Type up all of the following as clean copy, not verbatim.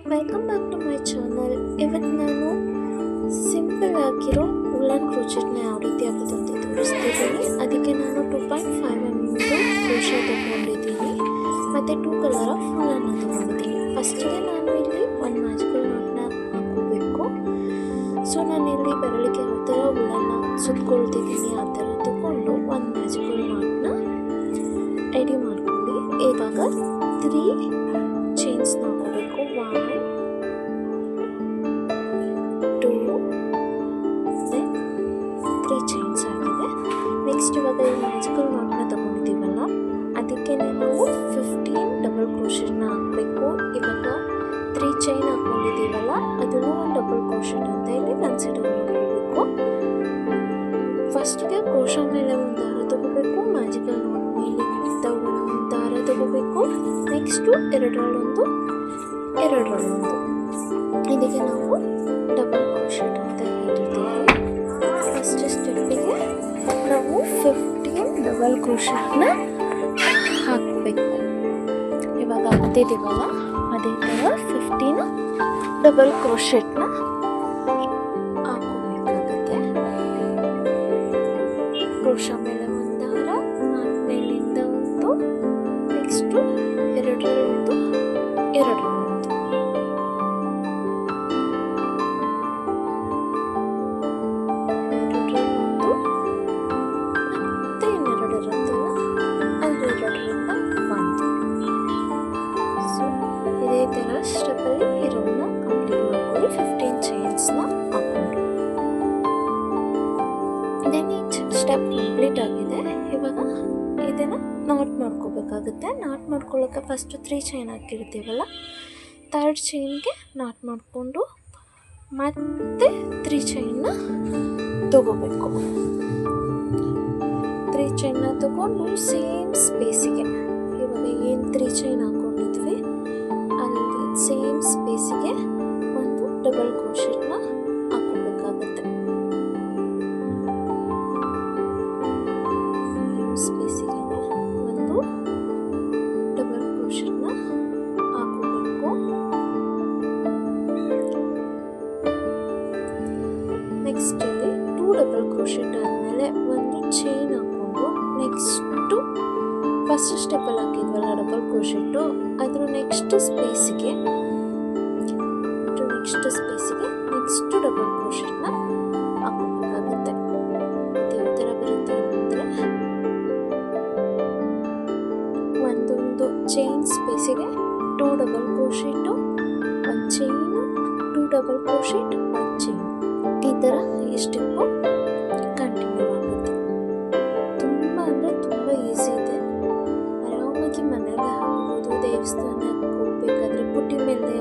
Welcome back to my channel. ಇವತ್ತು ನಾನು simple ಆಗಿರೋ ಉಲ್ಲನ್ ಕ್ರೋಚೆಟ್ನ ಯಾವ ರೀತಿ ಆಗೋದು ಅಂತ ತೋರಿಸ್ತಿದ್ದೀನಿ. ಅದಕ್ಕೆ ನಾನು 2.5 ಕ್ರೋಶೆ ತೊಗೊಂಡಿದ್ದೀನಿ ಮತ್ತು 2 ಕಲರ್ ಆಫ್ ಉಲ್ಲನ್ನ ತೊಗೊಂಡಿದ್ದೀನಿ. ಫಸ್ಟಿಗೆ ನಾನು ಇಲ್ಲಿ ಒಂದು ಮ್ಯಾಜಿಕಲ್ ನಾಟ್ನ ಹಾಕೋಬೇಕು. ಸೊ ನಾನಿಲ್ಲಿ ಬೆರಳಿಗೆ ಯಾವ ಥರ ಉಲ್ಲನ್ನ ಸುತ್ಕೊಳ್ತಿದ್ದೀನಿ ಆ ಥರ ತೊಗೊಂಡು ಒಂದು ಮ್ಯಾಜಿಕಲ್ ನಾಟ್ನ ರೆಡಿ ಮಾಡ್ಕೊಳ್ಳಿ. ಇವಾಗ 3 ಚೈನ್ಸ್ ಹಾಕೋಬೇಕು. 1 2 then 3 ಚೈನ್ಸ್ ಆಗಿದೆ. ನೆಕ್ಸ್ಟ್ ಇವಾಗ ಈ ಮ್ಯಾಜಿಕಲ್ ನಾಟ್ನ ತಗೊಂಡಿದ್ದೀವಲ್ಲ ಅದಕ್ಕೆ ನಾವು 15 ಡಬಲ್ ಕ್ರೋಶೆಟ್ನ ಹಾಕಬೇಕು. ಇವಾಗ 3 ಚೈನ್ ಹಾಕೊಂಡಿದ್ದೀವಲ್ಲ ಅದನ್ನು ಒಂದು ಡಬಲ್ ಕ್ರೋಶೆಟ್ ಅಂತ ಇಲ್ಲಿ ಕನ್ಸಿಡರ್ ಮಾಡಬೇಕು. ಫಸ್ಟ್ಗೆ ಕ್ರೋಶಾ ಮೇಲೆ ಒಂದು ದಾರ ತಗೋಬೇಕು, ಮ್ಯಾಜಿಕಲ್ ನಾಟ್ ಮೇಲೆ ಒಂದು ದಾರ ತಗೋಬೇಕು. ನೆಕ್ಸ್ಟು ಎರಡರಲ್ಲೊಂದು ಇದಕ್ಕೆ ನಾವು ಡಬಲ್ ಕ್ರೋಶೆಟ್ ಅಂತ ಹೇಳ್ತೀವಿ. ಫಸ್ಟ್ ಸ್ಟೆಪ್ಪಿಗೆ ನಾವು 15 ಡಬಲ್ ಕ್ರೋಶೆಟ್ನ ಹಾಕಬೇಕು. ಇವಾಗ ಹಾಕ್ತಿದ್ದೀವಲ್ಲ ಅದೇ ಥರ 15 ಡಬಲ್ ಕ್ರೋಶೆಟ್ನ ಹಾಕೋಬೇಕಾಗುತ್ತೆ. ಕ್ರೋಶಾ ಮೇಲೆ ಒಂದು ದಾರ, ಮೇಲಿಂದ ಒಂದು, ನೆಕ್ಸ್ಟು ಎರಡರಲ್ಲೊಂದು ಮತ್ತೆ ಇನ್ನೆರಡರದ್ದಲ್ಲ ಅಲ್ಲೆರಡರಿಂದ ಒಂದು. ಸೊ ಇದೇ ಥರ ಸ್ಟೆಪ್ಪಲ್ಲಿ ಇರೋನ್ನ ಕಂಪ್ಲೀಟ್ ಮಾಡ್ಕೊಳ್ಳಿ. 15 ಚೈನ್ಸ್ನ ಹಾಕೊಂಡು ದೆನ್ ಈ ಸ್ಟೆಪ್ ಕಂಪ್ಲೀಟ್ ಆಗಿದೆ. ಇವಾಗ ಇದನ್ನು ನಾಟ್ ಮಾಡ್ಕೋಬೇಕಾಗುತ್ತೆ. ನಾಟ್ ಮಾಡ್ಕೊಳ್ಳೋಕ್ಕೆ ಫಸ್ಟು 3 ಚೈನ್ ಹಾಕಿರ್ತೀವಲ್ಲ 3rd ಚೈನ್ಗೆ ನಾಟ್ ಮಾಡಿಕೊಂಡು ಮತ್ತೆ 3 ಚೈನ್ನ ತಗೋಬೇಕು. 3 ಚೈನ್ನ ತಗೊಂಡು ಸೇಮ್ ಸ್ಪೇಸಿಗೆ ಇವಾಗ ಏನು 3 ಚೈನ್ ಹಾಕೊಂಡಿದ್ವಿ ಅಲ್ಲಿ ಸೇಮ್ ಸ್ಪೇಸಿಗೆ ಒಂದು ಡಬಲ್ ಕ್ರೋಶೆಟ್ನ ಹಾಕೋಬೇಕಾಗುತ್ತೆ. ಸ್ಪೇಸಿಗೆ ಒಂದು ಡಬಲ್ ಕ್ರೋಶೆಟ್ನ ಹಾಕೋಬೇಕು. ನೆಕ್ಸ್ಟ್ ಇಲ್ಲಿ 2 ಡಬಲ್ ಕ್ರೋಶೆಟ್ ಆದಮೇಲೆ ಒಂದು ಚೈನ್ ಹಾಕೊಂಡು ನೆಕ್ಸ್ಟು ಫಸ್ಟ್ ಸ್ಟೆಪ್ಪಲ್ಲಿ ಹಾಕಿದ್ವಲ್ಲ ಡಬಲ್ ಕ್ರೋಶೆಟ್ಟು ಅದ್ರ ನೆಕ್ಸ್ಟ್ ಸ್ಪೇಸಿಗೆ ನೆಕ್ಸ್ಟು ಡಬಲ್ ಕ್ರೋಶೆಟ್ನ ಹಾಕೋಬೇಕಾಗುತ್ತೆ. ಯಾವ ಥರ ಬರುತ್ತೆ ಅಂದರೆ ಒಂದೊಂದು ಚೈನ್ ಸ್ಪೇಸಿಗೆ 2 ಡಬಲ್ ಕ್ರೋಶೆಟ್ಟು, ಒಂದು ಚೈನು, 2 ಡಬಲ್ ಕ್ರೋಶೆಟ್, 1 ಚೈನ್, ಈ ಥರ ಈ ಸ್ಟೆಪ್ಪು ಕಂಟಿನ್ಯೂ ಆಗುತ್ತೆ. ತುಂಬ ಅಂದರೆ ತುಂಬ ಈಸಿ ಇದೆ. ಆರಾಮಾಗಿ ಮನೆಯಲ್ಲೇ ಹಾಕ್ಬೋದು. ದೇವಸ್ಥಾನಕ್ಕೆ ಹೋಗ್ಬೇಕಾದ್ರೆ ಪುಟ್ಟಿ ಮೇಲೆ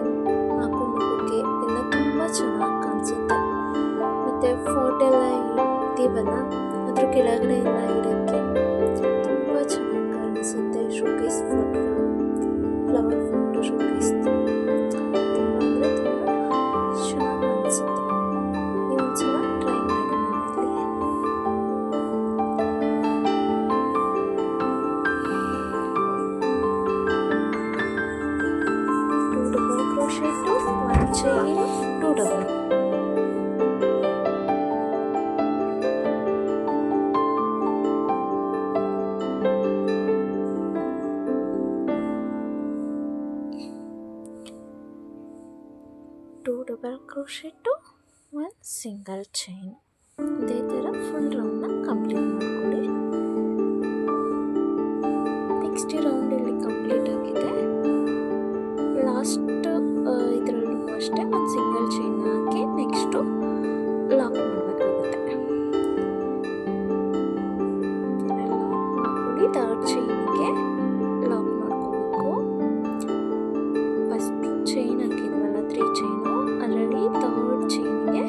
ಹಾಕೊಂಡು ಹೋಗೋಕ್ಕೆ ಎಲ್ಲ ತುಂಬ ಚೆನ್ನಾಗಿ ಕಾಣಿಸುತ್ತೆ. ಮತ್ತು ಫೋಟೋ ಎಲ್ಲ ಇಡ್ತೀವಲ್ಲ ಅದ್ರ ಕೆಳಗಡೆ ಎಲ್ಲ ಇಡೋಕ್ಕೆ ತುಂಬ ಚೆನ್ನಾಗಿ ಕಾಣಿಸುತ್ತೆ. ಶೋಕೇಸ್ ಫೋಟೋಗಳು, ಫ್ಲವರ್ ಫೋಟೋ ಶೋಕೇಸ್ ತುಂಬ ಅಂದರೆ ತುಂಬ ಚೆನ್ನಾಗಿ ಕಾಣಿಸುತ್ತೆ. ನೀವು ಒಂದ್ಸಲ ಟ್ರೈ ಮಾಡಿ ಮನೆಯಲ್ಲಿ. Two double crochet, 1 chain, 2 double. Double crochet, 1 single chain. ಇದೇ ಥರ ಫುಲ್ ರೌಂಡ್ನ ಕಂಪ್ಲೀಟ್ ಮಾಡ್ಕೊಳ್ಳಿ. ನೆಕ್ಸ್ಟ್ ರೌಂಡ್ ಇಲ್ಲಿ ಕಂಪ್ಲೀಟ್ ಆಗಿದೆ. ಲಾಸ್ಟ್ ಇದರಲ್ಲೂ ಅಷ್ಟೇ 1 ಸಿಂಗಲ್ ಚೈನ್ ಹಾಕಿ ನೆಕ್ಸ್ಟು ಲಾಕ್ ಮಾಡಬೇಕಾಗುತ್ತೆ. ಲಾಕ್ ಮಾಡ್ಕೊಳ್ಳಿ. 3rd ಚೈನಿಗೆ ಲಾಕ್ ಮಾಡ್ಕೋಬೇಕು. ಫಸ್ಟ್ ಚೈನ್ ಹಾಕಿದ್ವಲ್ಲ 3 ಚೈನು ಅದರಲ್ಲಿ 3rd ಚೈನಿಗೆ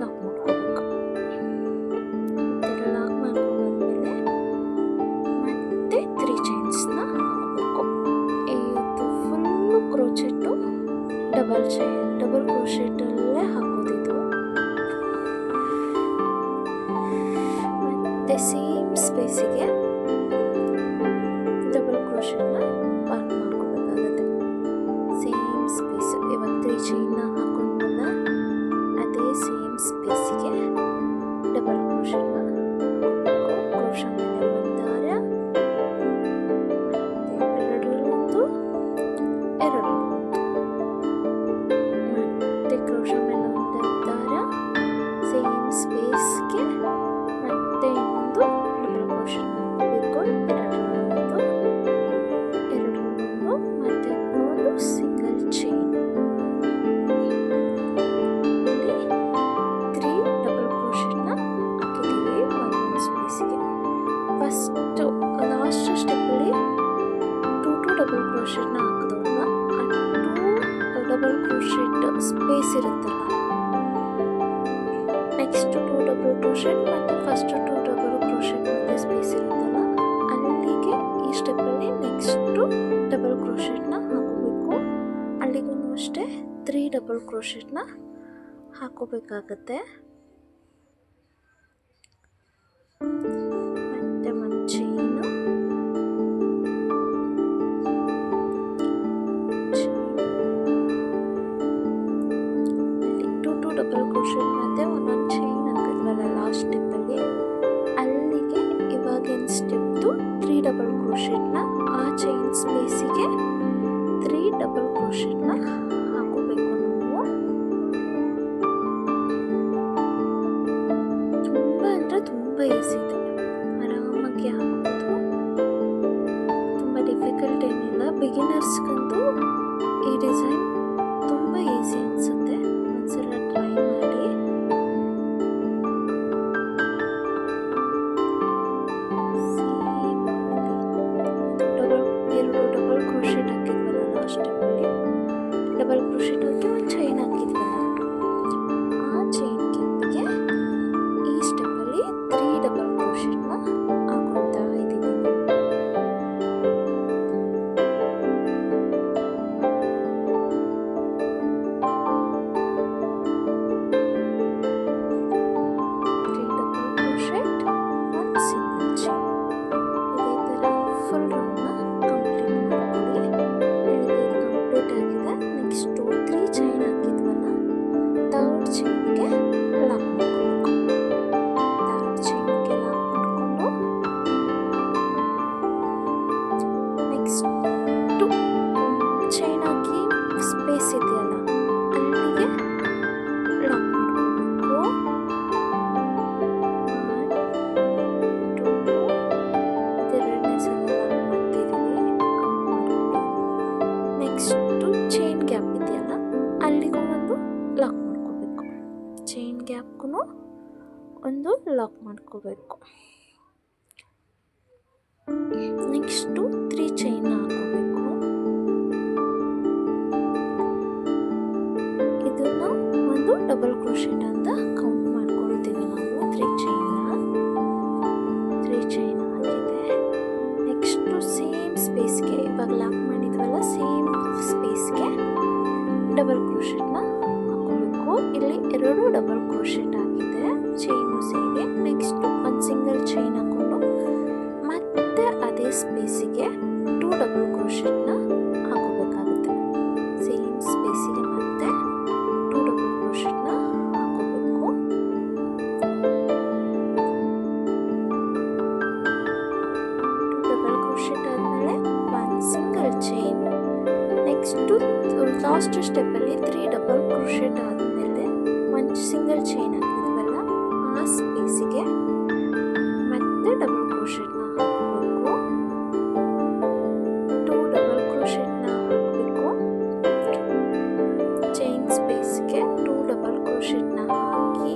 ಲಾಕ್ ಮಾಡ್ಕೋಬೇಕು. ಲಾಕ್ ಮಾಡ್ಕೊಂಡ್ಮೇಲೆ ಮತ್ತೆ 3 ಚೈನ್ಸ್ನ ಹಾಕಬೇಕು. ಇದು ಫುಲ್ಲು ಕ್ರೋಚೆಟ್ಟು ಡಬಲ್ ಕ್ರೋಶೆಟಲ್ಲೇ ಹಾಕೋದಿದ್ದು. ಮತ್ತೆ ಸೇಮ್ ಸ್ಪೇಸಿಗೆ ಡಬಲ್ ಕ್ರೋಶೆಟ್ನ ವರ್ಕ್ ಮಾಡ್ಕೋಬೇಕಾಗುತ್ತೆ. ಸೇಮ್ ಸ್ಪೇಸ್ 3 ಚೈನ್ನ ಹಾಕೊಂಡ್ವಲ್ಲ ಅದೇ ಸೇಮ್ ಸ್ಪೇಸಿಗೆ ಡಬಲ್ ಕ್ರೋಶೆಟ್ನ ಹಾಕೋಬೇಕು. ಕ್ರೋಶ ಮೇಲೆ ಒಂದು ದಾರ, ಮತ್ತೆ ಎರಡರಲ್ಲೊಂದು, ಎರಡರಲ್ಲೊಂದು, ಮತ್ತೆ ಕ್ರೋಶ ಮೇಲೆ ಒಂದು ದಾರ, ಸೇಮ್ ಸ್ಪೇಸ್ಗೆ ಮತ್ತೆ ಇನ್ನೊಂದು ಡಬಲ್ ಕ್ರೋಶೆಟ್ನ ಹಾಕೋಬೇಕು. ಎರಡರಲ್ಲೊಂದು, ಎರಡರಲ್ಲೊಂದು, ಮತ್ತೆ ಒಂದು ಸಿಂಗಲ್ ಚೈನ್. ಇಲ್ಲಿ 3 ಡಬಲ್ ಕ್ರೋಶೆಟ್ನ ಹಾಕಿದ್ದೀವಿ ಒಂದೊಂದು ಸ್ಪೇಸಿಗೆ. ಫಸ್ಟು ಲಾಸ್ಟ್ ಸ್ಟೆಪ್ಪಲ್ಲಿ 2 ಡಬಲ್ ಕ್ರೋಶೆಟ್ನ ಹಾಕಿದವಾಗ ಆ 2 ಡಬಲ್ ಕ್ರೋಶೆಟ್ ಸ್ಪೇಸ್ ಇರುತ್ತಲ್ಲ, ನೆಕ್ಸ್ಟ್ 2 ಡಬಲ್ ಕ್ರೋಶೆಟ್ ಮತ್ತು ಫಸ್ಟ್ 2 ಡಬಲ್ ಕ್ರೋಶೆಟ್ ಮಧ್ಯೆ ಸ್ಪೇಸ್ ಇರುತ್ತಲ್ಲ, ಅಲ್ಲಿಗೆ ಈ ಸ್ಟೆಪ್ಪಲ್ಲಿ ನೆಕ್ಸ್ಟು ಡಬಲ್ ಕ್ರೋಶೆಟ್ನ ಹಾಕೋಬೇಕು. ಅಲ್ಲಿಗೂ ಅಷ್ಟೇ 3 ಡಬಲ್ ಕ್ರೋಶೆಟ್ನ ಹಾಕೋಬೇಕಾಗತ್ತೆ. ಮತ್ತೆ ಒಂದು ಚೈನು, ಅಲ್ಲಿ 2 ಡಬಲ್ ಕ್ರೋಶೆಟ್ ಮತ್ತೆ ಒಂದೊಂದು ಚೈನ್ ಹಾಕಿದ್ವಲ್ಲ ಲಾಸ್ಟ್ ಸ್ಟೆಪ್ಪಲ್ಲಿ, ಅಲ್ಲಿಗೆ ಇವಾಗಿನ ಸ್ಟೆಪ್ದು 3 ಡಬಲ್ ಕ್ರೋಶೆಟ್ನ ಆ ಚೈನ್ ಸ್ಪೇಸಿಗೆ 3 ಡಬಲ್ ಕ್ರೋಶೆಟ್ನ ಹಾಕೋಬೇಕು ನಾವು. ತುಂಬ ಅಂದರೆ ತುಂಬ ಈಸಿ ಇದೆ, ಆರಾಮಾಗಿ ಹಾಕ್ಬೋದು. ತುಂಬ ಡಿಫಿಕಲ್ಟ್ ಏನಿಲ್ಲ. ಬಿಗಿನರ್ಸ್ಗಂತೂ ಈ ಡಿಸೈನ್ ತುಂಬ ಈಸಿ ಅನಿಸುತ್ತೆ. ಒಂದ್ಸಲ ಟ್ರೈ ಮಾಡಿ. ಎರಡು ಡಬಲ್ ಕ್ರೋಶೆಟ್ ಹಾಕಿದ್ವಲ್ಲ ಲಾಸ್ಟ್ ಸ್ಟೆಪ್ಪಲ್ಲಿ, ಡಬಲ್ ಕ್ರೋಶೆಟ್ ಹಾಕಿ ಒಂದು ಚೈನ್ ಹಾಕಿದ್ವಲ್ಲ, ಆ ಚೈನ್ ಗ್ಯಾಪಿಗೆ ಈ ಸ್ಟೆಪ್ಪಲ್ಲಿ 3 ಡಬಲ್ ಕ್ರೋಶೆಟ್ನ ಹಾಕೊಳ್ತಾ ಇದ್ದೀವಿ. ಒಂದು ಸಿಂಗಲ್ ಚೈನ್. ಇದೇ ಥರ ಫುಲ್ ರೌಂಡ್ನ ಕಂಪ್ಲೀಟ್ ಮಾಡ್ಕೊಳ್ಳಿ. ಇಲ್ಲಿಗೆ ಇದು ಕಂಪ್ಲೀಟ್ ಆಗಿದೆ. ನೆಕ್ಸ್ಟು 3 ಚೈನ್ ಹಾಕಿದ್ವಲ್ಲ, ಥರ್ಡ್ ಚೈನ್ಗೆ ಲಾಕ್ ಮಾಡ್ಕೋಬೇಕು. ಥರ್ಡ್ ಚೈನ್ಗೆ ಲಾಕ್ ಮಾಡಿಕೊಂಡು ನೆಕ್ಸ್ಟು ಚೈನ್ ಹಾಕಿ ಸ್ಪೇಸ್ ಇದೆಯಲ್ಲ ಅಲ್ಲಿಗೆ ಲಾಕ್ ಮಾಡ್ಕೋಬೇಕು. 1, 2, ಇದೆರಡನೇ ಸಲ ಲಾಕ್ ಮಾಡ್ತಿದ್ದೀವಿ. ಕೌಂಟ್ ಮಾಡ್ಕೊಳ್ಳಿ. ನೆಕ್ಸ್ಟು ಚೈನ್ ಗ್ಯಾಪ್ ಇದೆಯಲ್ಲ ಅಲ್ಲಿಗೂ ಒಂದು ಲಾಕ್ ಮಾಡ್ಕೋಬೇಕು. ಚೈನ್ ಗ್ಯಾಪ್ಗೂ ಒಂದು ಲಾಕ್ ಮಾಡ್ಕೋಬೇಕು. ನೆಕ್ಸ್ಟು 3 ಚೈನ್ನ ಹಾಕೋಬೇಕು. ಇದನ್ನ ಒಂದು ಡಬಲ್ ಕ್ರೋಶೆಟ್ ಅಂತ ಕೌಂಟ್ ಮಾಡ್ಕೊಳ್ತೀವಿ ನಾವು. 3 ಚೈನ್ ಆಗಿದೆ. ನೆಕ್ಸ್ಟು ಸೇಮ್ ಸ್ಪೇಸ್ಗೆ ಇವಾಗ ಲಾಕ್ ಮಾಡಿದ್ವಲ್ಲ, ಸೇಮ್ ಸ್ಪೇಸ್ಗೆ ಡಬಲ್ ಕ್ರೋಶೆಟ್ನ ಹಾಕೋಬೇಕು. ಇಲ್ಲಿ 2 ಡಬಲ್ ಕ್ರೋಶೆಟ್ ಆಗಿದೆ ಚೈನು ಸೇರಿ. ನೆಕ್ಸ್ಟು ಒಂದು ಸಿಂಗಲ್ ಚೈನ್ ಹಾಕೊಂಡು ಮತ್ತೆ ಅದೇ ಸ್ಪೇಸಿಗೆ 2 ಡಬಲ್ ಕ್ರೋಶೆಟ್ನ ಹಾಕೋಬೇಕಾಗುತ್ತೆ. ಸೇಮ್ ಸ್ಪೇಸಿಗೆ ಮತ್ತೆ 2 ಡಬಲ್ ಕ್ರೋಶೆಟ್ನ ಹಾಕೋಬೇಕು. 2 ಡಬಲ್ ಕ್ರೋಶೆಟ್ ಆದಮೇಲೆ ಒಂದು ಸಿಂಗಲ್ ಚೈನ್. ನೆಕ್ಸ್ಟು ಲಾಸ್ಟ್ ಸ್ಟೆಪ್ಪಲ್ಲಿ 3 ಡಬಲ್ ಕ್ರೋಶೆಟ್ ಆದಮೇಲೆ ಒಂದು ಸಿಂಗಲ್ ಚೈನ್ ಹಾಕಿದ್ವಲ್ಲ, ಆ ಸ್ಪೇಸಿಗೆ ಮತ್ತೆ ಡಬಲ್ ಕ್ರೋಶೆಟ್ನ ಹಾಕಬೇಕು. 2 ಡಬಲ್ ಕ್ರೋಶೆಟ್ನ ಹಾಕಬೇಕು. ಚೈನ್ ಸ್ಪೇಸ್ಗೆ 2 ಡಬಲ್ ಕ್ರೋಶೆಟ್ನ ಹಾಕಿ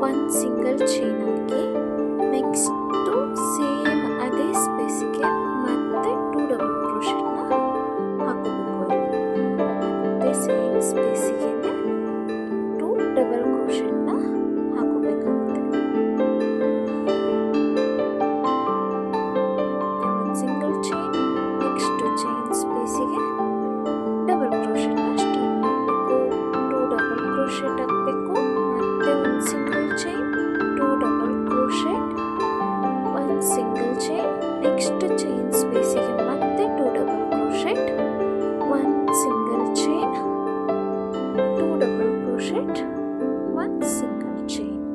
ಒಂದು ಸಿಂಗಲ್ ಚೈನ್ ಹಾಕಿ ನೆಕ್ಸ್ಟು ಸೇಮ್ ಅದೇ ಸ್ಪೇಸಿಗೆ ಮತ್ತೆ 2 ಡಬಲ್ ಕ್ರೋಶೆಟ್ನ ಹಾಕೋಬೇಕು. ಮತ್ತೆ ಸೇಮ್ ಸ್ಪೇಸಿಗೆ 2 ಡಬಲ್ ಕ್ರೋಶೆಟ್ನ ಹಾಕೋಬೇಕಾಗುತ್ತೆ. Crochet, one single chain.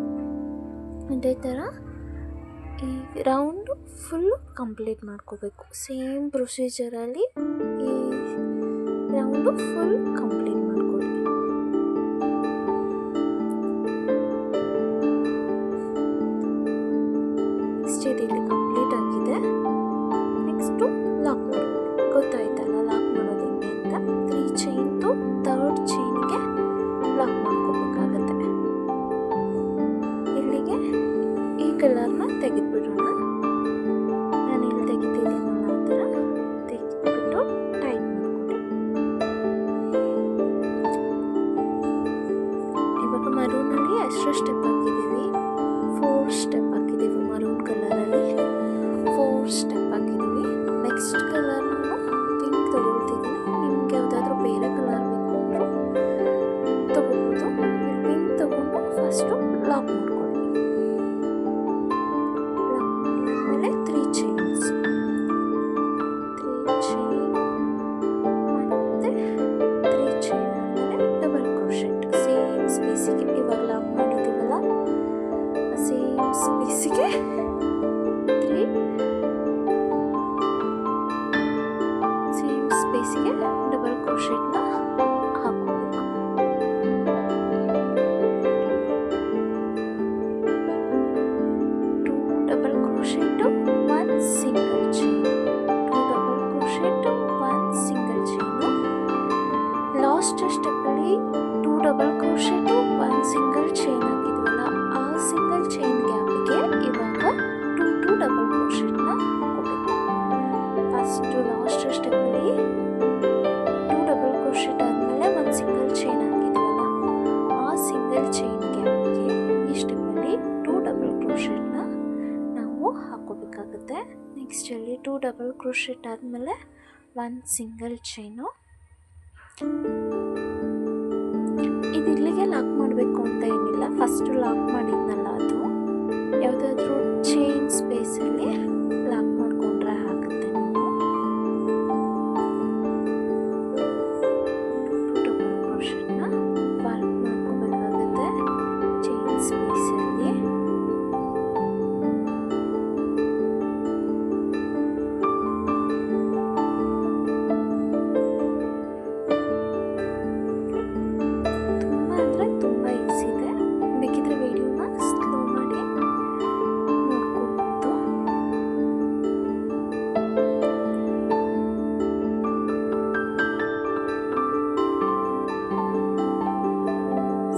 ಅದೇ ಥರ ಈ ರೌಂಡು ಫುಲ್ಲು ಕಂಪ್ಲೀಟ್ ಮಾಡ್ಕೋಬೇಕು. ಸೇಮ್ ಪ್ರೊಸೀಜರಲ್ಲಿ ಈ ರೌಂಡು ಫುಲ್ ಕಂಪ್ಲೀಟ್ ಮಾಡ್ಕೊಳ್ಳಿ. ನೆಕ್ಸ್ಟ್ ಇಲ್ಲಿ ಕಂಪ್ಲೀಟ್ ಆಗಿದೆ. ನೆಕ್ಸ್ಟು ಲಾಕ್ ಮಾಡ್ಕೊಳ್ಳಿ. ಗೊತ್ತಾಯ್ತಲ್ಲ ಲಾಕ್ ಮಾಡೋದು ಹೆಂಗೆ ಅಂತ. 3 ಚೈನ್ದು ಥರ್ಡ್ ಚೈನ್ಗೆ ಲಾಕ್ ಮಾಡ್ಕೋಬೇಕಾಗತ್ತೆ. ಇಲ್ಲಿಗೆ ಈ ಕಲರ್ನ ತೆಗೆದುಬಿಡೋಣ. ನಾನು ಇಲ್ಲಿ ತೆಗಿತಿದ್ದೀನಲ್ಲ ಆ ಥರ ತೆಗೆದುಬಿಟ್ಟು ಟೈಟ್ ಮಾಡ್ಕೊಳ್ಳಿ. ಇವಾಗ ಮರೂನಲ್ಲಿ ಎಷ್ಟು ಸ್ಟೆಪ್ ಹಾಕಿದ್ದೀವಿ? 4 ಸ್ಟೆಪ್ ಹಾಕಿದ್ದೀವಿ. ಮರೂನ್ ಕಲರಲ್ಲಿ 4 ಸ್ಟೆಪ್ ಹಾಕಿದ್ದೀವಿ. ನೆಕ್ಸ್ಟ್ ಕಲರ್ ನಾನು ಪಿಂಕ್ ತೊಗೊಳ್ತಿದ್ದೀನಿ. ನಿಮ್ಗೆ ಯಾವುದಾದ್ರೂ ಬೇರೆ ಕಲರ್ ಬೇಕು ಅಂದರೂ ತೊಗೋಬೋದು. ಪಿಂಕ್ ತೊಗೊಂಡು ಫಸ್ಟು ಲಾಕ್ ಮಾಡ್ಕೊಳ್ಳಿ. ಆಮೇಲೆ 3 ಚೈನ್ಸ್, 3 ಚೈನ್ ಮತ್ತು 3 ಚೈನ್ ಆದಮೇಲೆ ಡಬಲ್ ಕ್ರೋಶೆಟ್ ಸೇಮ್ ಸ್ಪೇಸಿಗೆ. ಇವಾಗ ಲಾಕ್ ಮಾಡಿದ್ದೀವಲ್ಲ ಸೇಮ್ ಸ್ಪೇಸಿಗೆ 3 ಸೇಮ್ ಸ್ಪೇಸಿಗೆ ಡಬಲ್ ಕ್ರೋಶೆಟ್ನ ಹಾಕೋಬೇಕು. 2 double crochet, 1 single chain, 2 double crochet, 1 single chain. Last ಸ್ಟೆಪ್ಪಲ್ಲಿ 2 ಡಬಲ್ ಕ್ರೋಶೆಟ್ಟು, 1 ಸಿಂಗಲ್ ಚೈನ್ ಹಾಕಿದ್ವಲ್ಲ ಆ ಸಿಂಗಲ್ ಚೈನ್ ಗ್ಯಾಪಿಗೆ ಇವಾಗ 2 ಡಬಲ್ ಕ್ರೋಶೆಟ್ನ ಹಾಕೋಬೇಕು. ಫಸ್ಟು ಲಾಸ್ಟ್ ಸ್ಟೆಪ್ಪಲ್ಲಿ 2 ಡಬಲ್ ಕ್ರೋಶೆಟ್ ಆದಮೇಲೆ 1 ಸಿಂಗಲ್ ಚೈನ್ ಹಾಕಿದ್ವಲ್ಲ ಆ ಸಿಂಗಲ್ ಚೈನ್ ಗ್ಯಾಪಿಗೆ ಈ ಸ್ಟೆಪ್ಪಲ್ಲಿ 2 ಡಬಲ್ ಕ್ರೋಶೆಟ್ನ ನಾವು ಹಾಕೋಬೇಕಾಗುತ್ತೆ. ನೆಕ್ಸ್ಟ್ ಅಲ್ಲಿ 2 ಡಬಲ್ ಕ್ರೋಶೆಟ್ ಆದಮೇಲೆ 1 ಸಿಂಗಲ್ ಚೈನು. ಇದು ಇಲ್ಲಿಗೆ ಲಾಕ್ ಮಾಡಬೇಕು ಅಂತ ಏನಿಲ್ಲ. ಫಸ್ಟು ಲಾಕ್ ಮಾಡಿದ್ನಲ್ಲ ಅದು ಯಾವುದಾದ್ರೂ ಚೈನ್ ಸ್ಪೇಸಲ್ಲಿ ಲಾಕ್ ಮಾಡಿಕೊಂಡ್ರೆ ಆಗುತ್ತೆ. ನೀವು 2 ಡಬಲ್ ಕ್ರೋಶೆಟ್ನ ವರ್ಕ್ ಮಾಡ್ಕೋಬೇಕಾಗುತ್ತೆ ಚೈನ್ ಸ್ಪೇಸಲ್ಲಿ. ತುಂಬ ಅಂದರೆ ತುಂಬ ಈಸಿ ಇದೆ. ಬೇಕಿದ್ರೆ ವಿಡಿಯೋನ ಸ್ಲೋ ಮಾಡಿ ನೋಡ್ಕೋಬೋದು.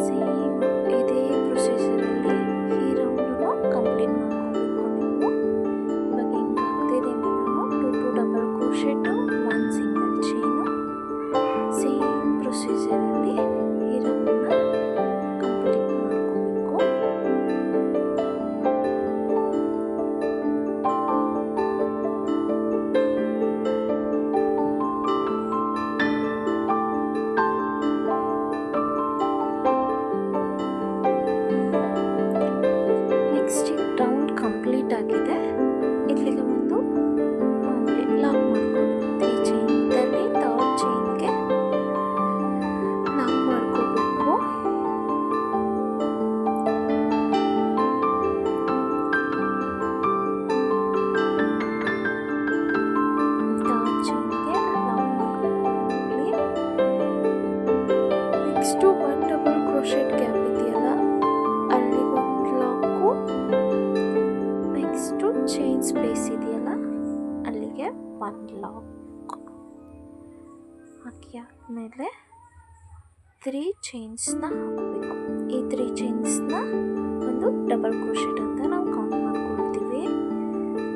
ಸೇಮ್ ಇದೇ ಪ್ರೊಸೀಜರಲ್ಲಿ ಈ ರೌಂಡನ್ನು ಕಂಪ್ಲೀಟ್ ಮಾಡ್ಕೋಬೇಕು ನೀವು. ಇವಾಗ ಹೆಂಗೆ ಆಗ್ತಿದ್ದೀನಿ ನಾನು 2 double crochet, 1 single chain. Same ಪ್ರೊಸೀಜರಲ್ಲಿ ಈ ರೌಂಡನ್ನ ಕಂಪ್ಲೀಟ್ ಮಾಡ್ಕೋಬೇಕು. ನೆಕ್ಸ್ಟ್ ಈ ರೌಂಡ್ ಕಂಪ್ಲೀಟ್ ಆಗಿದೆ. ಇಲ್ಲಿಗೆ ಒಂದು ಮಾಮೂಲಿ ಲಾಕ್ ಮಾಡ್ಕೊಳ್ಳಿ. 3 ಚೈನ್ ಇದ್ದಲ್ಲಿ ಥರ್ಡ್ ಚೈನ್ಗೆ ಲಾಕ್ ಮಾಡ್ಕೋಬೇಕು. ಥರ್ಡ್ ಚೈನ್ಗೆ ಲಾಕ್ ಮಾಡ್ಕೊಳ್ಳಿ. ನೆಕ್ಸ್ಟು 1 ಡಬಲ್ ಕ್ರೋಶೆಟ್ ಗ್ಯಾಪ್ ಇದೆಯಲ್ಲ ಅಲ್ಲಿಗೊಂದು ಲಾಕು. ನೆಕ್ಸ್ಟು ಚೈನ್ ಸ್ಪೇಸ್ ಇದೆಯಲ್ಲ ಅಲ್ಲಿಗೆ 1 ಲಾಕ್ ಹಾಕಿ ಆದಮೇಲೆ 3 ಚೈನ್ಸ್ನ ಹಾಕಬೇಕು. ಈ 3 ಚೈನ್ಸ್ನ ಒಂದು ಡಬಲ್ ಕ್ರೋಶೆಟ್ ಅಂತ ನಾವು ಕೌಂಟ್ ಮಾಡ್ಕೊಳ್ತೀವಿ.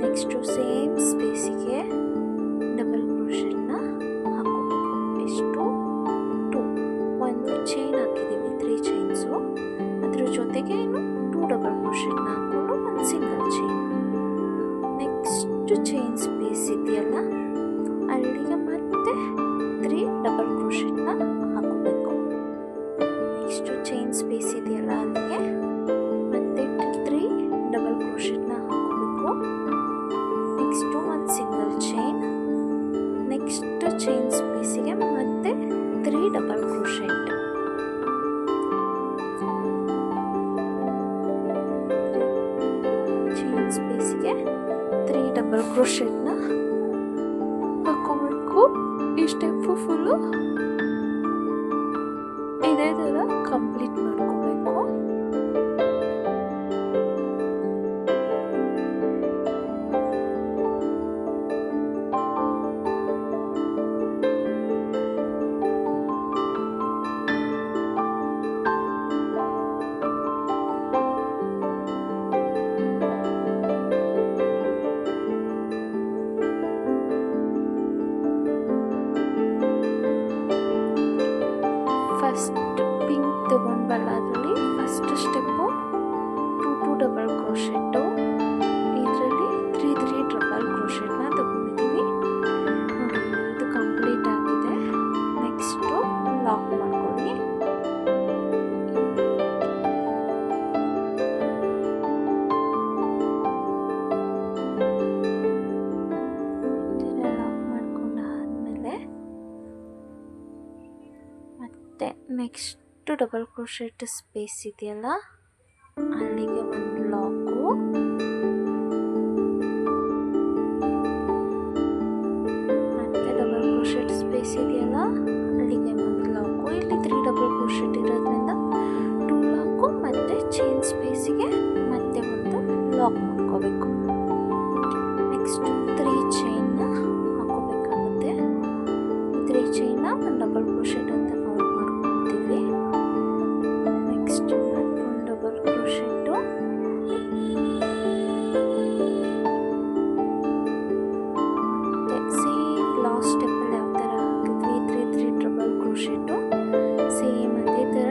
ನೆಕ್ಸ್ಟು ಸೇಮ್ ಸ್ಪೇಸಿಗೆ ಡಬಲ್ ಕ್ರೋಶೆಟ್ನ ಹಾಕೋಬೇಕು. ಎಷ್ಟು? 2. 1 ಚೈನ್ ಹಾಕಿದ್ದೀವಿ, 3 ಚೈನ್ಸು. ಅದ್ರ ಜೊತೆಗೆ ಇನ್ನು 2 ಡಬಲ್ ಕ್ರೋಶೆಟ್ನ ಹಾಕ್ಕೊಂಡು 1 single chain. Next chain space ಇದೆಯಲ್ಲ ಅಲ್ಲಿಗೆ ಮತ್ತೆ 3 ಡಬಲ್ ಕ್ರೋಶೆಟ್ನ ಹಾಕೋಬೇಕು. ನೆಕ್ಸ್ಟು ಚೈನ್ ಸ್ಪೇಸ್ ಇದೆಯಲ್ಲ ಅಲ್ಲಿಗೆ ಮತ್ತೆ 3 ಡಬಲ್ ಕ್ರೋಶೆಟ್ನ ಹಾಕೋಬೇಕು. Next 1 single chain. Next chain ಸ್ಪೇಸಿಗೆ ಮತ್ತೆ 3 ಡಬಲ್ ಕ್ರೋಶೆಟ್. ಡಬಲ್ ಕ್ರೋಶೆಟ್ನ ಹಾಕೋಬೇಕು. ಈ ಸ್ಟೆಪ್ಪು ಫುಲ್ಲು ಇದೇ ಥರ ಕಂಪ್ಲೀಟ್ ಮಾಡ್ಕೋಬೇಕು. ಫಸ್ಟ್ ಪಿಂಕ್ ತಗೊಂಡ್ಬಲ್ಲ, ಅದರಲ್ಲಿ ಫಸ್ಟ್ ಸ್ಟೆಪ್ಪು 2 ಡಬಲ್ ಕ್ರೋಶೆಟ್ಟು, ಇದರಲ್ಲಿ 3 ಡಬಲ್ ಕ್ರೋಶೆಟ್ನ ತಗೊಂಡಿದ್ದೀವಿ. ನೋಡಿ ಇದು ಕಂಪ್ಲೀಟ್ ಆಗಿದೆ. ನೆಕ್ಸ್ಟು ಲಾಕ್ ಮಾಡ್ಕೊಳ್ಳಿ. ಲಾಕ್ ಮಾಡ್ಕೊಂಡಾದ್ಮೇಲೆ ಮತ್ತೆ ನೆಕ್ಸ್ಟ್ ಡಬಲ್ ಕ್ರೋಶೆಟ್ ಸ್ಪೇಸ್ ಇದೆಯಲ್ಲ ಅಲ್ಲಿಗೆ ಒಂದು ಲಾಕು, ಮತ್ತೆ ಡಬಲ್ ಕ್ರೋಶೆಟ್ ಸ್ಪೇಸ್ ಇದೆಯಲ್ಲ ಅಲ್ಲಿಗೆ ಒಂದು ಲಾಕು. ಇಲ್ಲಿ 3 ಡಬಲ್ ಕ್ರೋಶೆಟ್ ಇರೋದ್ರಿಂದ 2 ಲಾಕು, ಮತ್ತೆ ಚೈನ್ ಸ್ಪೇಸಿಗೆ ಮತ್ತೆ ಒಂದು ಲಾಕ್ ಮಾಡ್ಕೋಬೇಕು. ನೆಕ್ಸ್ಟ್ 3 ಚೈನ್ನ ಹಾಕೋಬೇಕಾಗುತ್ತೆ. 3 ಚೈನ್ನ ಒಂದು ಡಬಲ್ ಕ್ರೋಶೆಟ್ ಅಂತ ಕೌಂಟ್ ಮಾಡ್ಕೊತೀವಿ. ನೆಕ್ಸ್ಟ್ ಒಂದು ಡಬಲ್ ಕ್ರೋಶೆಟ್ಟು, ಮತ್ತೆ ಸೇಮ್ ಲಾಸ್ಟ್ ಸ್ಟೆಪ್ಪಲ್ಲಿ ಯಾವ ಥರ ಹಾಕಿದ್ವಿ 3 ಡಬಲ್ ಕ್ರೋಶೆಟ್ಟು, ಸೇಮ್ ಅದೇ ಥರ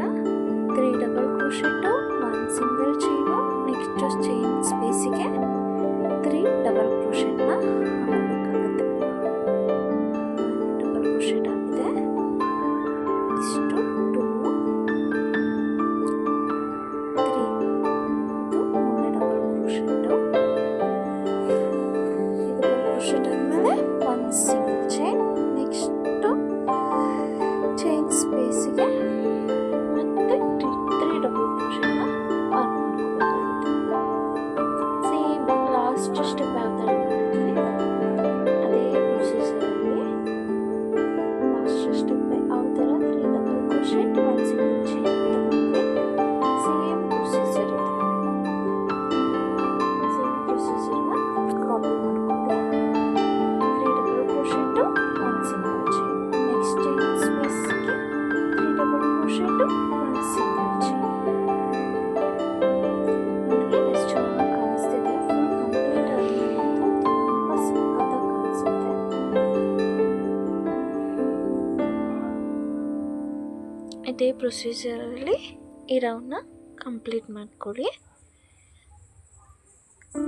3 double crochet, 1 single chain, next chain ಸ್ಪೇಸಿಗೆ 3 ಡಬಲ್ ಕ್ರೋಶೆಟ್ನ ಹಾಕೋಬೇಕಾಗುತ್ತೆ. ಡಬಲ್ ಕ್ರೋಶೆಟ್ ಆಗಿದೆ. ಇಷ್ಟು 2 3 ಇದು ಮೂರನೇ ಡಬಲ್ ಕ್ರೋಶೆಟ್ಟು. ಈ ಡಬಲ್ ಕ್ರೋಶೆಟ್ ಆದಮೇಲೆ 1 ಸಿಂಗಲ್ ಚೈನ್, ನೆಕ್ಸ್ಟು ಚೈನ್ ಸ್ಪೇಸಿಗೆ ಮತ್ತೆ 3 ಡಬಲ್ ಕ್ರೋಶೆಟ್ನ ಆನ್ ಮಾಡ್ಕೋಬೇಕಾಗುತ್ತೆ. ಸೇಮ್ ಲಾಸ್ಟ್ ಸ್ಟೆಪ್ ಯಾವ ಥರ ಮಾಡಿದ್ವಿ ಅದೇ ಪ್ರೊಸೀಜರಲ್ಲಿ ಲಾಸ್ಟ್ ಸ್ಟೆಪ್ ಯಾವ ಥರ 3 ಡಬಲ್ ಕ್ರೋಶೆಟ್ 1 ಸಿಂಗಲ್ ಚೈನ್ ತಗೊಂಡ್ವಿ. ಸೇಮ್ ಪ್ರೊಸೀಜರ್ ಇದೆ. ಸೇಮ್ ಪ್ರೊಸೀಜರ್ನ ಕಾಪಿ ಮಾಡ್ಕೊಂಡ್ರೆ 3 double crochet 1 single chain, next chain ಸ್ಪೇಸ್ಗೆ 3 ಡಬಲ್ ಕ್ರೋಶೆಟ್ಟು 1 ಸಿಂಗಲ್ ಚೈನ್. ನಿಮಗೆ ಎಷ್ಟು ಚೆನ್ನಾಗಿ ಕಾಣಿಸ್ತಿದೆ. ಫುಲ್ ಕಂಪ್ಲೀಟ್ ಆಗಿದೆ. ತುಂಬ ಸಖತ್ತಾಗಿ ಕಾಣಿಸುತ್ತೆ. ಇದೇ ಪ್ರೊಸೀಜರಲ್ಲಿ ಈ ರೌಂಡ್ನ ಕಂಪ್ಲೀಟ್ ಮಾಡ್ಕೊಳ್ಳಿ.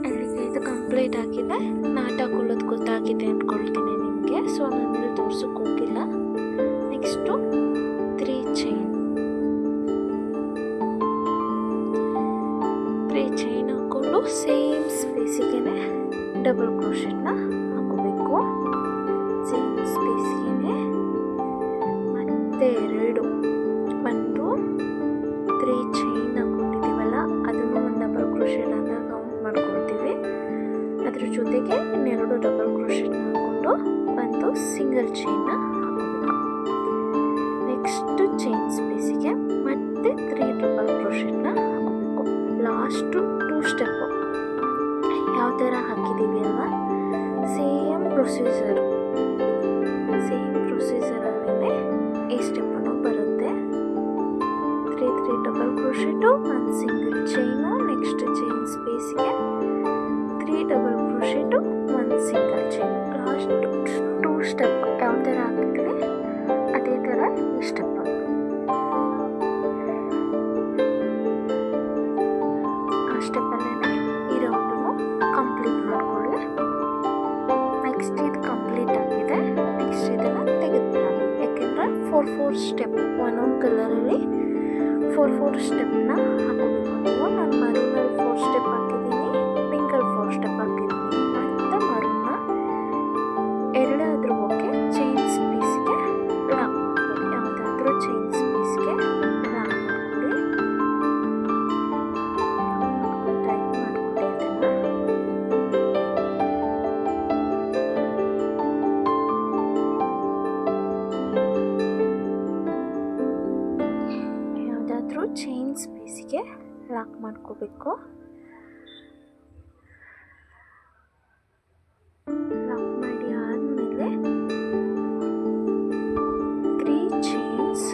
ಅಲ್ಲಿಗೆ ಇದು ಕಂಪ್ಲೀಟ್ ಆಗಿದೆ. ನಾಟ್ ಹಾಕೊಳ್ಳೋದು ಗೊತ್ತಾಗಿದೆ ಅಂದ್ಕೊಳ್ತೀನಿ ನಿಮಗೆ, ಸೊ ನಾನಿಲ್ಲಿ ತೋರ್ಸೋಕೆ ಹೋಗಿಲ್ಲ. ನೆಕ್ಸ್ಟು 3 ಚೈನ್, 3 ಚೈನ್ ಹಾಕ್ಕೊಂಡು ಸೇಮ್ ಸ್ಪೇಸಿಗೆ ಡಬಲ್ ಕ್ರೋಶೆಟ್ನ ಹಾಕೋಬೇಕು. ಸೇಮ್ ಸ್ಪೇಸಿಗೆ ಮತ್ತೆ 2 ಒಂದು 3 ಚೈನ್ ಹಾಕೊಂಡಿದ್ದೀವಲ್ಲ ಅದನ್ನು ಒಂದು ಡಬಲ್ ಕ್ರೋಶೆಟ್ ಅಂತ ಕೌಂಟ್ ಮಾಡ್ಕೊಳ್ತೀವಿ. ಅದ್ರ ಜೊತೆಗೆ ಇನ್ನೆರಡು ಡಬಲ್ ಕ್ರೋಶೆಟ್ನ ಹಾಕ್ಕೊಂಡು ಒಂದು ಸಿಂಗಲ್ ಚೈನ್ನ ಹಾಕೋಬೇಕು. ನೆಕ್ಸ್ಟ್ ಚೈನ್ ಸ್ಪೇಸಿಗೆ ಮತ್ತೆ 3 ಡಬಲ್ ಕ್ರೋಶೆಟ್ನ ಹಾಕೋಬೇಕು. ಲಾಸ್ಟು 2 ಸ್ಟೆಪ್ಪು ಯಾವ ಥರ ಹಾಕಿದ್ದೀವಿ ಅಲ್ವಾ, ಸೇಮ್ ಪ್ರೊಸೀಜರು. ಸೇಮ್ ಪ್ರೊಸೀಜರಲ್ಲೇ ಈ ಸ್ಟೆಪ್ಪನ್ನು ಬರುತ್ತೆ. 3 double crochet 1 single chain, next chain ಸ್ಪೇಸಿಗೆ 3 double crochet 1 single chain. Last 2 step ಯಾವ ಥರ ಹಾಕಿದ್ವಿ ಅದೇ ಥರ ಈ ಸ್ಟೆಪ್. ಆ ಸ್ಟೆಪ್ಪಲ್ಲೇ ಈ ರೌಂಡನ್ನು ಕಂಪ್ಲೀಟ್ ಮಾಡ್ಕೊಳ್ಳಿ. ನೆಕ್ಸ್ಟ್ ಇದು ಕಂಪ್ಲೀಟ್ ಆಗಿದೆ. ನೆಕ್ಸ್ಟ್ ಇದನ್ನು ತೆಗೆದುಬಿಡೋಣ. ಯಾಕೆಂದರೆ 4 ಸ್ಟೆಪ್ ಒಂದೊಂದು ಕಲರಲ್ಲಿ 4 ಸ್ಟೆಪ್ನ ಹಾಕೋಬೇಕು ನೀವು. ನಾನು ಮರೂನಲ್ಲಿ 4 ಸ್ಟೆಪ್ ಹಾಕಿದ್ದೀನಿ, ಪಿಂಕಲ್ಲಿ 4 ಸ್ಟೆಪ್ ಹಾಕಿದ್ದೀನಿ. ಮತ್ತು ಮರೂನ್ನ ಎರಡಾದರೂ ಓಕೆ ಚೈನ್ ಸ್ಪೇಸ್ಗೆ ಲಾಕ್ ಮಾಡ್ಕೊಳ್ಳಿ. ಯಾವುದಾದ್ರೂ ಚೈನ್ ಸ್ಪೇಸ್ಗೆ ಲಾಕ್ ಮಾಡ್ಕೊಳ್ಳಿ. ಟೈಪ್ ಮಾಡ್ಕೊಳ್ಳಿ ಅದನ್ನು. ಚೈನ್ ಸ್ಪೇಸಿಗೆ ಲಾಕ್ ಮಾಡ್ಕೋಬೇಕು. ಲಾಕ್ ಮಾಡಿ ಆದಮೇಲೆ 3 ಚೈನ್ಸ್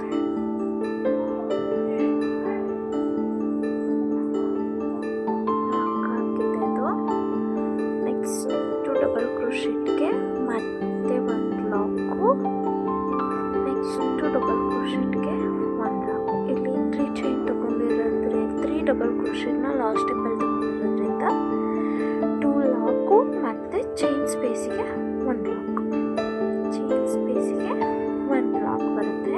ಲಾಕ್ ಆಗಿದೆ. ಇದು ನೆಕ್ಸ್ಟ್ ಡಬಲ್ ಕ್ರೋಶೆಟ್ಗೆ ಮತ್ತೆ ಒಂದು ಲಾಕು, ನೆಕ್ಸ್ಟ್ ಡಬಲ್ ಕ್ರೋಶೆಟ್ಗೆ ಒಂದು ಲಾಕು. ಇಲ್ಲಿ 3 ಚೈನ್ ತಗೊಂಡಿರೋದ್ರೆ 3 ಡಬಲ್ ಕ್ರೋಶೆಟ್ನ ಲಾಸ್ಟ್ ಸ್ಟೆಪ್ಪಲ್ಲಿ ತಗೊಂಡಿರೋದ್ರಿಂದ 2 ಲಾಕು ಮತ್ತು ಚೈನ್ ಸ್ಪೇಸಿಗೆ 1 ಲಾಕ್. ಚೈನ್ ಸ್ಪೇಸಿಗೆ 1 ಲಾಕ್ ಬರುತ್ತೆ.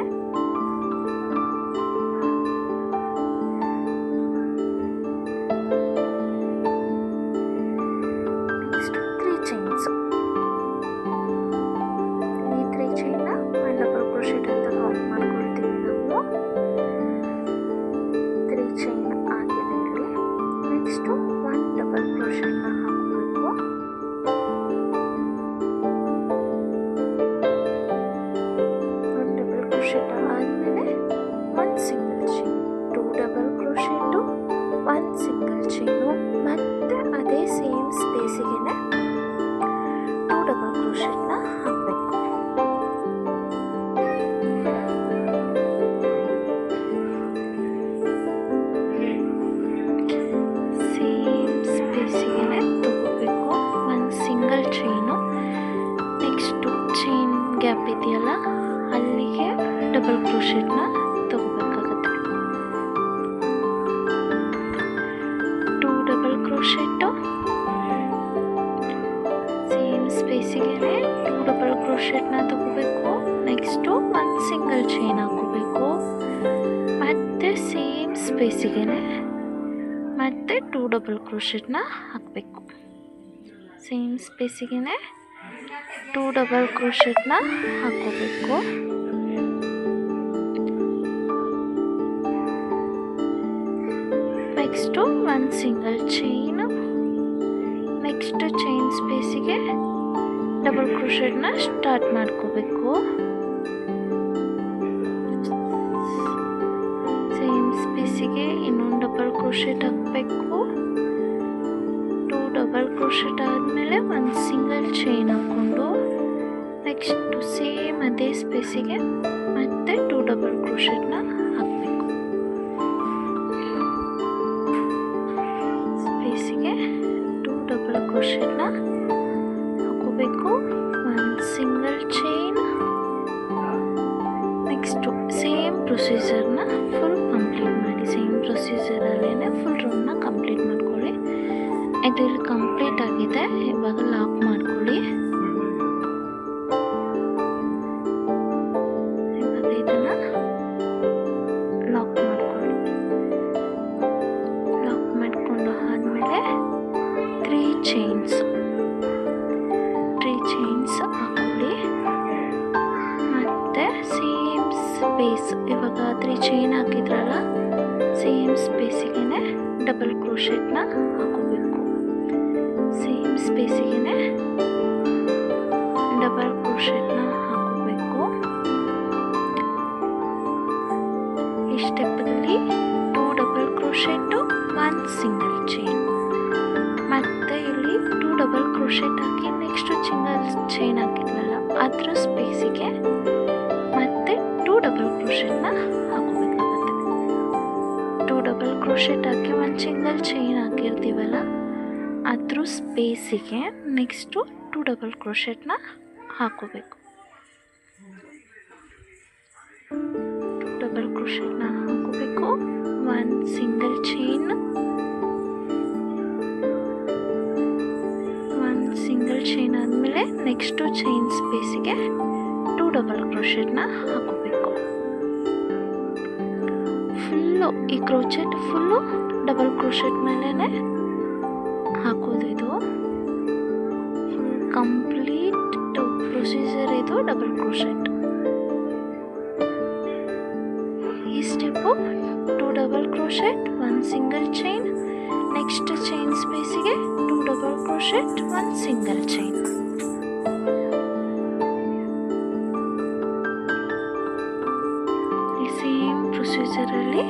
Next 3 chains. ಈ 3 ಚೈನ್ನ 1 ಡಬಲ್ ಕ್ರೋಶೆಟ್ ಅಂತ ಕೌಂಟ್ ಮಾಡ್ಕೊಳ್ತೀವಿ ನಾವು. 3 ಚೈನ್ ಆಗಿದೆ ಇಲ್ಲಿ. ನೆಕ್ಸ್ಟು 1 ಡಬಲ್ ಕ್ರೋಶೆಟ್ನ ಹಾಕಬೇಕು. 1 ಡಬಲ್ ಕ್ರೋಶೆಟ್ ಆದಮೇಲೆ 1 single chain, 2 double crochet, 1 single chain, ಮತ್ತು ಅದೇ ಸೇಮ್ ಸ್ಪೇಸಿಗೆ 2 ಡಬಲ್ ಕ್ರೋಶೆಟ್ನ ಹಾಕಬೇಕು. ಸೇಮ್ ಸ್ಪೇಸಿಗೆ ತಗೋಬೇಕು. 1 single chain, next chain gap ಇದೆಯಲ್ಲ ಅಲ್ಲಿಗೆ ಡಬಲ್ ಕ್ರೋಶೆಟ್ನ ತಗೋಬೇಕಾಗುತ್ತೆ. 2 ಡಬಲ್ ಕ್ರೋಶೆಟ್ಟು, ಸೇಮ್ ಸ್ಪೇಸಿಗೆ 2 ಡಬಲ್ ಕ್ರೋಶೆಟ್ನ ತಗೋಬೇಕು. ನೆಕ್ಸ್ಟು 1 ಸಿಂಗಲ್ ಚೈನ್ ಹಾಕೋಬೇಕು. ಮತ್ತು ಸೇಮ್ ಸ್ಪೇಸಿಗೆ ಮತ್ತೆ 2 ಡಬಲ್ ಕ್ರೋಶೆಟ್ನ ಹಾಕಬೇಕು. ಸೇಮ್ ಸ್ಪೇಸಿಗೆ 2 ಡಬಲ್ ಕ್ರೋಶೆಟ್ನ ಹಾಕೋಬೇಕು. Next 1 single chain, next chain ಸ್ಪೇಸಿಗೆ ಡಬಲ್ ಕ್ರೋಶೆಟ್ನ ಸ್ಟಾರ್ಟ್ ಮಾಡ್ಕೋಬೇಕು. ಸೇಮ್ ಸ್ಪೇಸಿಗೆ ಇನ್ನೊಂದು ಡಬಲ್ ಕ್ರೋಶೆಟ್ ಹಾಕಬೇಕು. 2 ಡಬಲ್ ಕ್ರೋಶೆಟ್ ಆದಮೇಲೆ 1 ಸಿಂಗಲ್ ಚೈನ್ ಹಾಕ್ಕೊಂಡು ನೆಕ್ಸ್ಟು ಸೇಮ್ ಅದೇ ಸ್ಪೇಸಿಗೆ ಮತ್ತೆ 2 ಡಬಲ್ ಕ್ರೋಶೆಟ್ನ ಹಾಕಬೇಕು. ಸ್ಪೇಸಿಗೆ 2 ಡಬಲ್ ಕ್ರೋಶೆಟ್ನ ಹಾಕೋಬೇಕು. 1 ಸಿಂಗಲ್ ಚೈನ್, ನೆಕ್ಸ್ಟು ಸೇಮ್ ಪ್ರೊಸೀಜರ್ನ ಫುಲ್ ಕಂಪ್ಲೀಟ್ ಮಾಡಿ. ಸೇಮ್ ಪ್ರೊಸೀಜರಲ್ಲೇ ಫುಲ್ ರೌಂಡ್ನ ಕಂಪ್ಲೀಟ್ ಮಾಡ್ಕೊಳ್ಳಿ. ಇದರಲ್ಲಿ ಕಂಪ್ಲೀಟ್ ಆಗಿದೆ. ಇವಾಗ ಲಾಕ್ ಮಾಡ್ಕೊಳ್ಳಿ. ಇವಾಗ ಇದನ್ನು ಲಾಕ್ ಮಾಡ್ಕೊಳ್ಳಿ. ಲಾಕ್ ಮಾಡಿಕೊಂಡು ಆದಮೇಲೆ 3 ಚೈನ್ಸ್ ಹಾಕೊಳ್ಳಿ. ಮತ್ತು ಸೇಮ್ ಸ್ಪೇಸ್, ಇವಾಗ 3 ಚೈನ್ ಹಾಕಿದ್ರಲ್ಲ ಸೇಮ್ ಸ್ಪೇಸಿಗೆ ಡಬಲ್ ಕ್ರೋಶೆಟ್ನ ಹಾಕೋಬೇಕು. ಸೇಮ್ ಸ್ಪೇಸಿಗೆ ಡಬಲ್ ಕ್ರೋಶೆಟ್ನ ಹಾಕೋಬೇಕು. ಈ ಸ್ಟೆಪ್ಪಲ್ಲಿ 2 ಡಬಲ್ ಕ್ರೋಶೆಟ್ಟು, 1 ಸಿಂಗಲ್ ಚೈನ್, ಮತ್ತು ಇಲ್ಲಿ 2 ಡಬಲ್ ಕ್ರೋಶೆಟ್ ಹಾಕಿ ನೆಕ್ಸ್ಟು ಸಿಂಗಲ್ ಚೈನ್ ಹಾಕಿದ್ವಲ್ಲ ಅದರ ಸ್ಪೇಸಿಗೆ ಮತ್ತೆ 2 ಡಬಲ್ ಕ್ರೋಶೆಟ್ನ ಹಾಕೋಬೇಕಾಗುತ್ತೆ. 2 ಡಬಲ್ ಕ್ರೋಶೆಟ್ ಹಾಕಿ 1 ಸಿಂಗಲ್ ಚೈನ್ ಹಾಕಿರ್ತೀವಲ್ಲ ಅದ್ರ ಸ್ಪೇಸಿಗೆ ನೆಕ್ಸ್ಟು 2 ಡಬಲ್ ಕ್ರೋಶೆಟ್ನ ಹಾಕೋಬೇಕು. 2 ಡಬಲ್ ಕ್ರೋಶೆಟ್ನ ಹಾಕೋಬೇಕು. 1 ಸಿಂಗಲ್ ಚೈನ್, 1 ಸಿಂಗಲ್ ಚೈನ್ ಆದಮೇಲೆ ನೆಕ್ಸ್ಟು ಚೈನ್ ಸ್ಪೇಸಿಗೆ 2 ಡಬಲ್ ಕ್ರೋಶೆಟ್ನ ಹಾಕೋಬೇಕು. ಫುಲ್ಲು ಈ ಕ್ರೋಚೆಟ್ ಫುಲ್ಲು ಡಬಲ್ ಕ್ರೋಶೆಟ್ ಮೇಲೇ ಹಾಕೋದು. ಇದು ಕಂಪ್ಲೀಟ್ ಪ್ರೊಸೀಜರ್ ಇದು ಡಬಲ್ ಕ್ರೋಶೆಟ್. ಈ step 2 double crochet, 1 single chain, next chain ಸ್ಪೇಸಿಗೆ 2 ಡಬಲ್ ಕ್ರೋಶೆಟ್, 1 ಸಿಂಗಲ್ ಚೈನ್. ಈ ಸೇಮ್ ಪ್ರೊಸೀಜರಲ್ಲಿ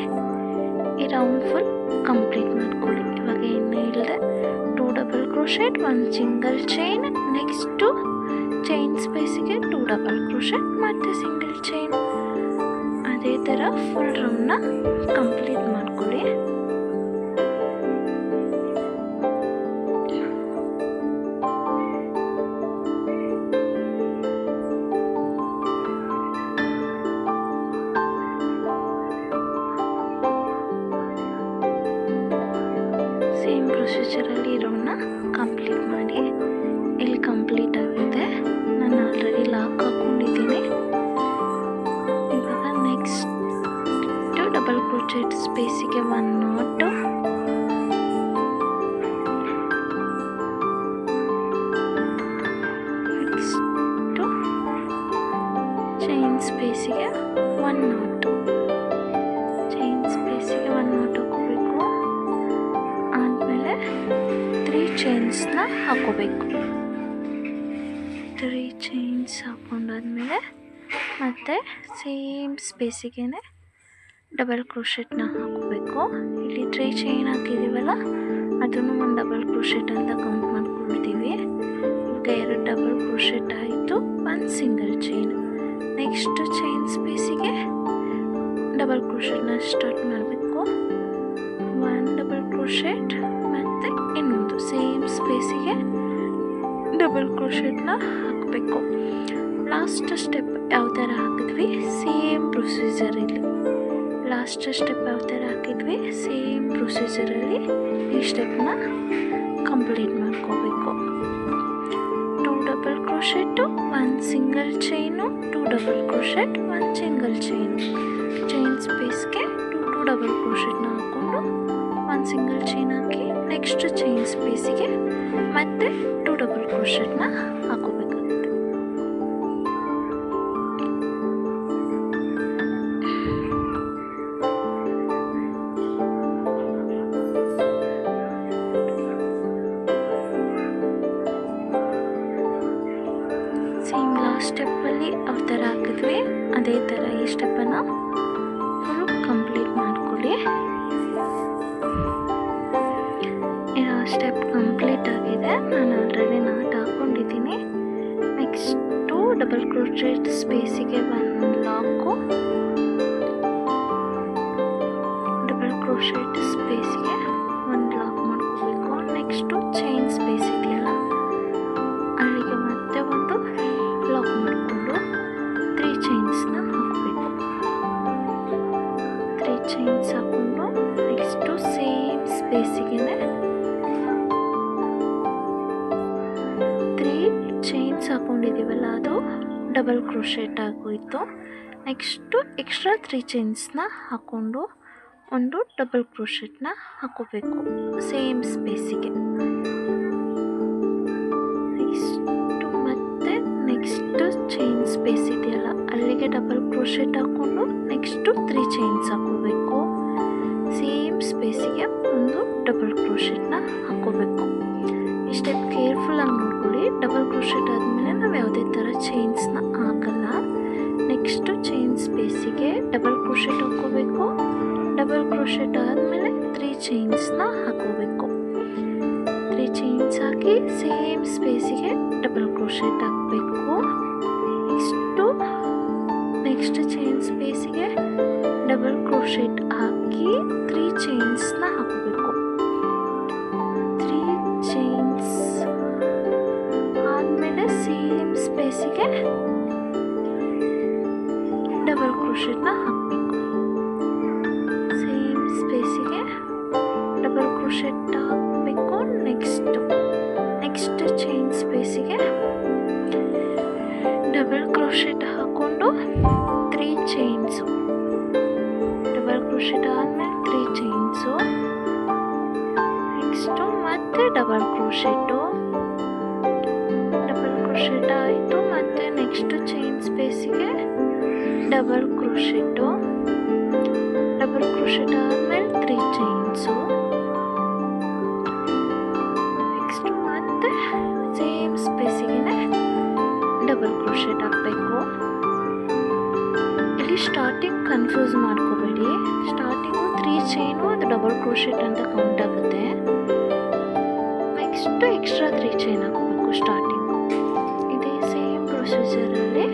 ಈ ರೌಂಡ್ ಫುಲ್ ಕಂಪ್ಲೀಟ್ ಮಾಡ್ಕೊಳ್ಳಿ. ಇವಾಗ ಏನು ಹೇಳಿದೆ, 2 double crochet, 1 single chain, next chain ಸ್ಪೇಸಿಗೆ 2 ಡಬಲ್ ಕ್ರೋಶೆಟ್ ಮತ್ತು ಸಿಂಗಲ್ ಚೈನ್. ಅದೇ ಥರ ಫುಲ್ ರೌಂಡ್ನ ಕಂಪ್ಲೀಟ್ ಮಾಡ್ಕೊಳ್ಳಿ. ಸೇಮ್ ಪ್ರೊಸೀಜರಲ್ಲಿ ರೌಂಡ್ನ ಕಂಪ್ಲೀಟ್ ಮಾಡಿ. ಇಲ್ಲಿ ಕಂಪ್ಲೀಟ್ ಆಗಿದೆ. ನಾನು ಆಲ್ರೆಡಿ ಲಾಕ್ ಹಾಕ್ಕೊಂಡಿದ್ದೀನಿ. ಇವಾಗ ನೆಕ್ಸ್ಟ್ ಡಬಲ್ ಕ್ರೋಚೆಟ್ ಸ್ಪೇಸಿಗೆ 1 ನಾಟ್, ನೆಕ್ಸ್ಟು ಚೈನ್ ಸ್ಪೇಸಿಗೆ 1 ನಾಟ್, ಚೈನ್ ಸ್ಪೇಸಿಗೆ 1 ನಾಟ್ ಹಾಕೋಬೇಕು. ಆದಮೇಲೆ 3 ಚೈನ್ಸ್ನ ಹಾಕೋಬೇಕು. 3 ಚೈನ್ಸ್ ಹಾಕೊಂಡಾದ್ಮೇಲೆ ಮತ್ತೆ ಸೇಮ್ ಸ್ಪೇಸಿಗೆ ಡಬಲ್ ಕ್ರೋಶೆಟ್ನ ಹಾಕೋಬೇಕು. ಇಲ್ಲಿ 3 ಚೈನ್ ಹಾಕಿದ್ದೀವಲ್ಲ, ಅದನ್ನು ಒಂದು ಡಬಲ್ ಕ್ರೋಶೆಟ್ ಅಂತ ಕೌಂಟ್ ಮಾಡ್ಕೊಳ್ತೀವಿ. ಈಗ 2 ಡಬಲ್ ಕ್ರೋಶೆಟ್ ಆಯಿತು, 1 ಸಿಂಗಲ್ ಚೈನ್. ನೆಕ್ಸ್ಟ್ ಚೈನ್ ಸ್ಪೇಸಿಗೆ ಡಬಲ್ ಕ್ರೋಶೆಟ್ನ ಸ್ಟಾರ್ಟ್ ಮಾಡಬೇಕು. 1 ಡಬಲ್ ಕ್ರೋಶೆಟ್ ಮತ್ತು ಇನ್ನೊಂದು ಸೇಮ್ ಸ್ಪೇಸಿಗೆ ಡಬಲ್ ಕ್ರೋಶೆಟ್ನ ಹಾಕಬೇಕು. ಲಾಸ್ಟ್ ಸ್ಟೆಪ್ ಯಾವ ಥರ ಹಾಕಿದ್ವಿ ಸೇಮ್ ಪ್ರೊಸೀಜರಲ್ಲಿ, ಲಾಸ್ಟ್ ಸ್ಟೆಪ್ ಯಾವ ಥರ ಹಾಕಿದ್ವಿ ಸೇಮ್ ಪ್ರೊಸೀಜರಲ್ಲಿ ಈ ಸ್ಟೆಪ್ನ ಕಂಪ್ಲೀಟ್ ಮಾಡ್ಕೋಬೇಕು. 2 double crochet, 1 single chain, 2 double crochet, 1 single chain. Chain ಸ್ಪೇಸ್ಗೆ 2 ಡಬಲ್ ಕ್ರೋಶೆಟ್ನ ಹಾಕ್ಕೊಂಡು 1 ಸಿಂಗಲ್ ಚೈನ್ ಹಾಕಿ ನೆಕ್ಸ್ಟ್ ಚೈನ್ ಸ್ಪೇಸಿಗೆ ಮತ್ತೆ 2 ಡಬಲ್ ಕ್ರೋಶೆಟ್ನ ಹಾಕೋಬೇಕಾಗುತ್ತೆ. ಸೇಮ್ ಲಾಸ್ಟ್ ಸ್ಟೆಪ್ಪಲ್ಲಿ ಯಾವ ಥರ ಹಾಕಿದ್ವಿ ಅದೇ ಥರ ಈ ಸ್ಟೆಪ್ಪನ್ನು ಫುಲ್ ಕಂಪ್ಲೀಟ್ ಮಾಡ್ಕೊಳ್ಳಿ. ಸ್ಟೆಪ್ ಕಂಪ್ಲೀಟ್ ಆಗಿದೆ. ನಾನು ಆಲ್ರೆಡಿ ನಾಟ್ ಹಾಕ್ಕೊಂಡಿದ್ದೀನಿ. ನೆಕ್ಸ್ಟು ಡಬಲ್ ಕ್ರೋಶೆಟ್ ಸ್ಪೇಸಿಗೆ 1 ಲಾಕು, ಡಬಲ್ ಕ್ರೋಶೆಟ್ ಸ್ಪೇಸಿಗೆ 1 ಲಾಕ್ ಮಾಡ್ಕೋಬೇಕು. ನೆಕ್ಸ್ಟು ಚೈನ್ ಸ್ಪೇಸ್ ಇದೆಯಲ್ಲ ಅಲ್ಲಿಗೆ ಮತ್ತೆ ಒಂದು ಲಾಕ್ ಮಾಡಿಕೊಂಡು 3 ಚೈನ್ಸ್ನ ಹಾಕಬೇಕು. 3 ಚೈನ್ಸ್ ಹಾಕ್ಕೊಂಡು ನೆಕ್ಸ್ಟು ಸೇಮ್ ಸ್ಪೇಸಿಗೆ 3 ಚೈನ್ಸ್ ಹಾಕ್ಕೊಂಡಿದ್ದೀವಲ್ಲ ಅದು ಡಬಲ್ ಕ್ರೋಶೆಟ್ ಆಗೋಯಿತು. ನೆಕ್ಸ್ಟು ಎಕ್ಸ್ಟ್ರಾ 3 ಚೈನ್ಸ್ನ ಹಾಕ್ಕೊಂಡು ಒಂದು ಡಬಲ್ ಕ್ರೋಶೆಟ್ನ ಹಾಕೋಬೇಕು ಸೇಮ್ ಸ್ಪೇಸಿಗೆ. ನೆಕ್ಸ್ಟ್ ಚೈನ್ ಸ್ಪೇಸ್ ಇದೆಯಲ್ಲ ಅಲ್ಲಿಗೆ ಡಬಲ್ ಕ್ರೋಶೆಟ್ ಹಾಕ್ಕೊಂಡು ನೆಕ್ಸ್ಟು 3 ಚೈನ್ಸ್ ಹಾಕೋಬೇಕು. ಸೇಮ್ ಸ್ಪೇಸಿಗೆ ಒಂದು ಡಬಲ್ ಕ್ರೋಶೆಟ್ನ ಹಾಕೋಬೇಕು. ಈ ಸ್ಟೆಪ್ ಕೇರ್ಫುಲ್ಲಾಗಿ ನೋಡ್ಕೊಳ್ಳಿ. ಡಬಲ್ ಕ್ರೋಶೆಟ್ ಆದಮೇಲೆ ನಾವು ಯಾವುದೇ ಥರ ಚೈನ್ಸ್ನ ಹಾಕಲ್ಲ. ನೆಕ್ಸ್ಟು ಚೈನ್ ಸ್ಪೇಸಿಗೆ ಡಬಲ್ ಕ್ರೋಶೆಟ್ ಹಾಕೋಬೇಕು. ಡಬಲ್ ಕ್ರೋಶೆಟ್ ಆದಮೇಲೆ 3 ಚೈನ್ಸ್ನ ಹಾಕೋಬೇಕು. 3 ಚೈನ್ಸ್ ಹಾಕಿ ಸೇಮ್ ಸ್ಪೇಸಿಗೆ ಡಬಲ್ ಕ್ರೋಶೆಟ್ ಹಾಕಬೇಕು. ನೆಕ್ಸ್ಟ್ ಚೈನ್ ಸ್ಪೇಸಿಗೆ ಡಬಲ್ ಕ್ರೋಶೆಟ್ ಹಾಕಿ 3 ಚೈನ್ಸ್ನ ಹಾಕಬೇಕು. 3 ಚೈನ್ಸ್ ಆದಮೇಲೆ ಸೇಮ್ ಸ್ಪೇಸಿಗೆ ಡಬಲ್ ಕ್ರೋಶೆಟ್ನ ಹಾಕಬೇಕು. ಸೇಮ್ ಸ್ಪೇಸಿಗೆ ಡಬಲ್ ಕ್ರೋಶೆಟ್ ಹಾಕಬೇಕು. ನೆಕ್ಸ್ಟ್ ಚೈನ್ ಸ್ಪೇಸಿಗೆ ಡಬಲ್ ಕ್ರೋಶೆಟ್ ಹಾಕ್ಕೊಂಡು 3 ಚೈನ್ಸು, ಡಬಲ್ ಕ್ರೋಶೆಟ್ ಆದಮೇಲೆ 3 ಚೈನ್ಸು. ನೆಕ್ಸ್ಟು ಮತ್ತೆ ಡಬಲ್ ಕ್ರೋಶೆಟ್ಟು, ಡಬಲ್ ಕ್ರೋಶೆಟ್ ಆಯಿತು. ಮತ್ತು ನೆಕ್ಸ್ಟ್ ಚೈನ್ ಸ್ಪೇಸಿಗೆ ಡಬಲ್ ಕ್ರೋಶೆಟ್ಟು, ಡಬಲ್ ಕ್ರೋಶೆಟ್ ಆದಮೇಲೆ 3 ಚೈನ್ಸು. ನೆಕ್ಸ್ಟು ಮತ್ತೆ ಸೇಮ್ ಸ್ಪೇಸಿಗೆ ಡಬಲ್ ಕ್ರೋಶೆಟ್ ಹಾಕಬೇಕು. ಇಲ್ಲಿ ಸ್ಟಾರ್ಟಿಂಗ್ ಕನ್ಫ್ಯೂಸ್ ಮಾಡ್ಕೋಬೇಡಿ. ಸ್ಟಾರ್ಟಿಂಗು 3 3 ಚೈನು ಅದು ಡಬಲ್ ಕ್ರೋಶೆಟ್ ಅಂತ ಕೌಂಟ್ ಆಗುತ್ತೆ. ನೆಕ್ಸ್ಟು ಎಕ್ಸ್ಟ್ರಾ 3 ಚೈನ್ ಹಾಕಬೇಕು ಸ್ಟಾರ್ಟಿಂಗು. ಇದೇ ಸೇಮ್ ಪ್ರೊಸೀಜರಲ್ಲಿ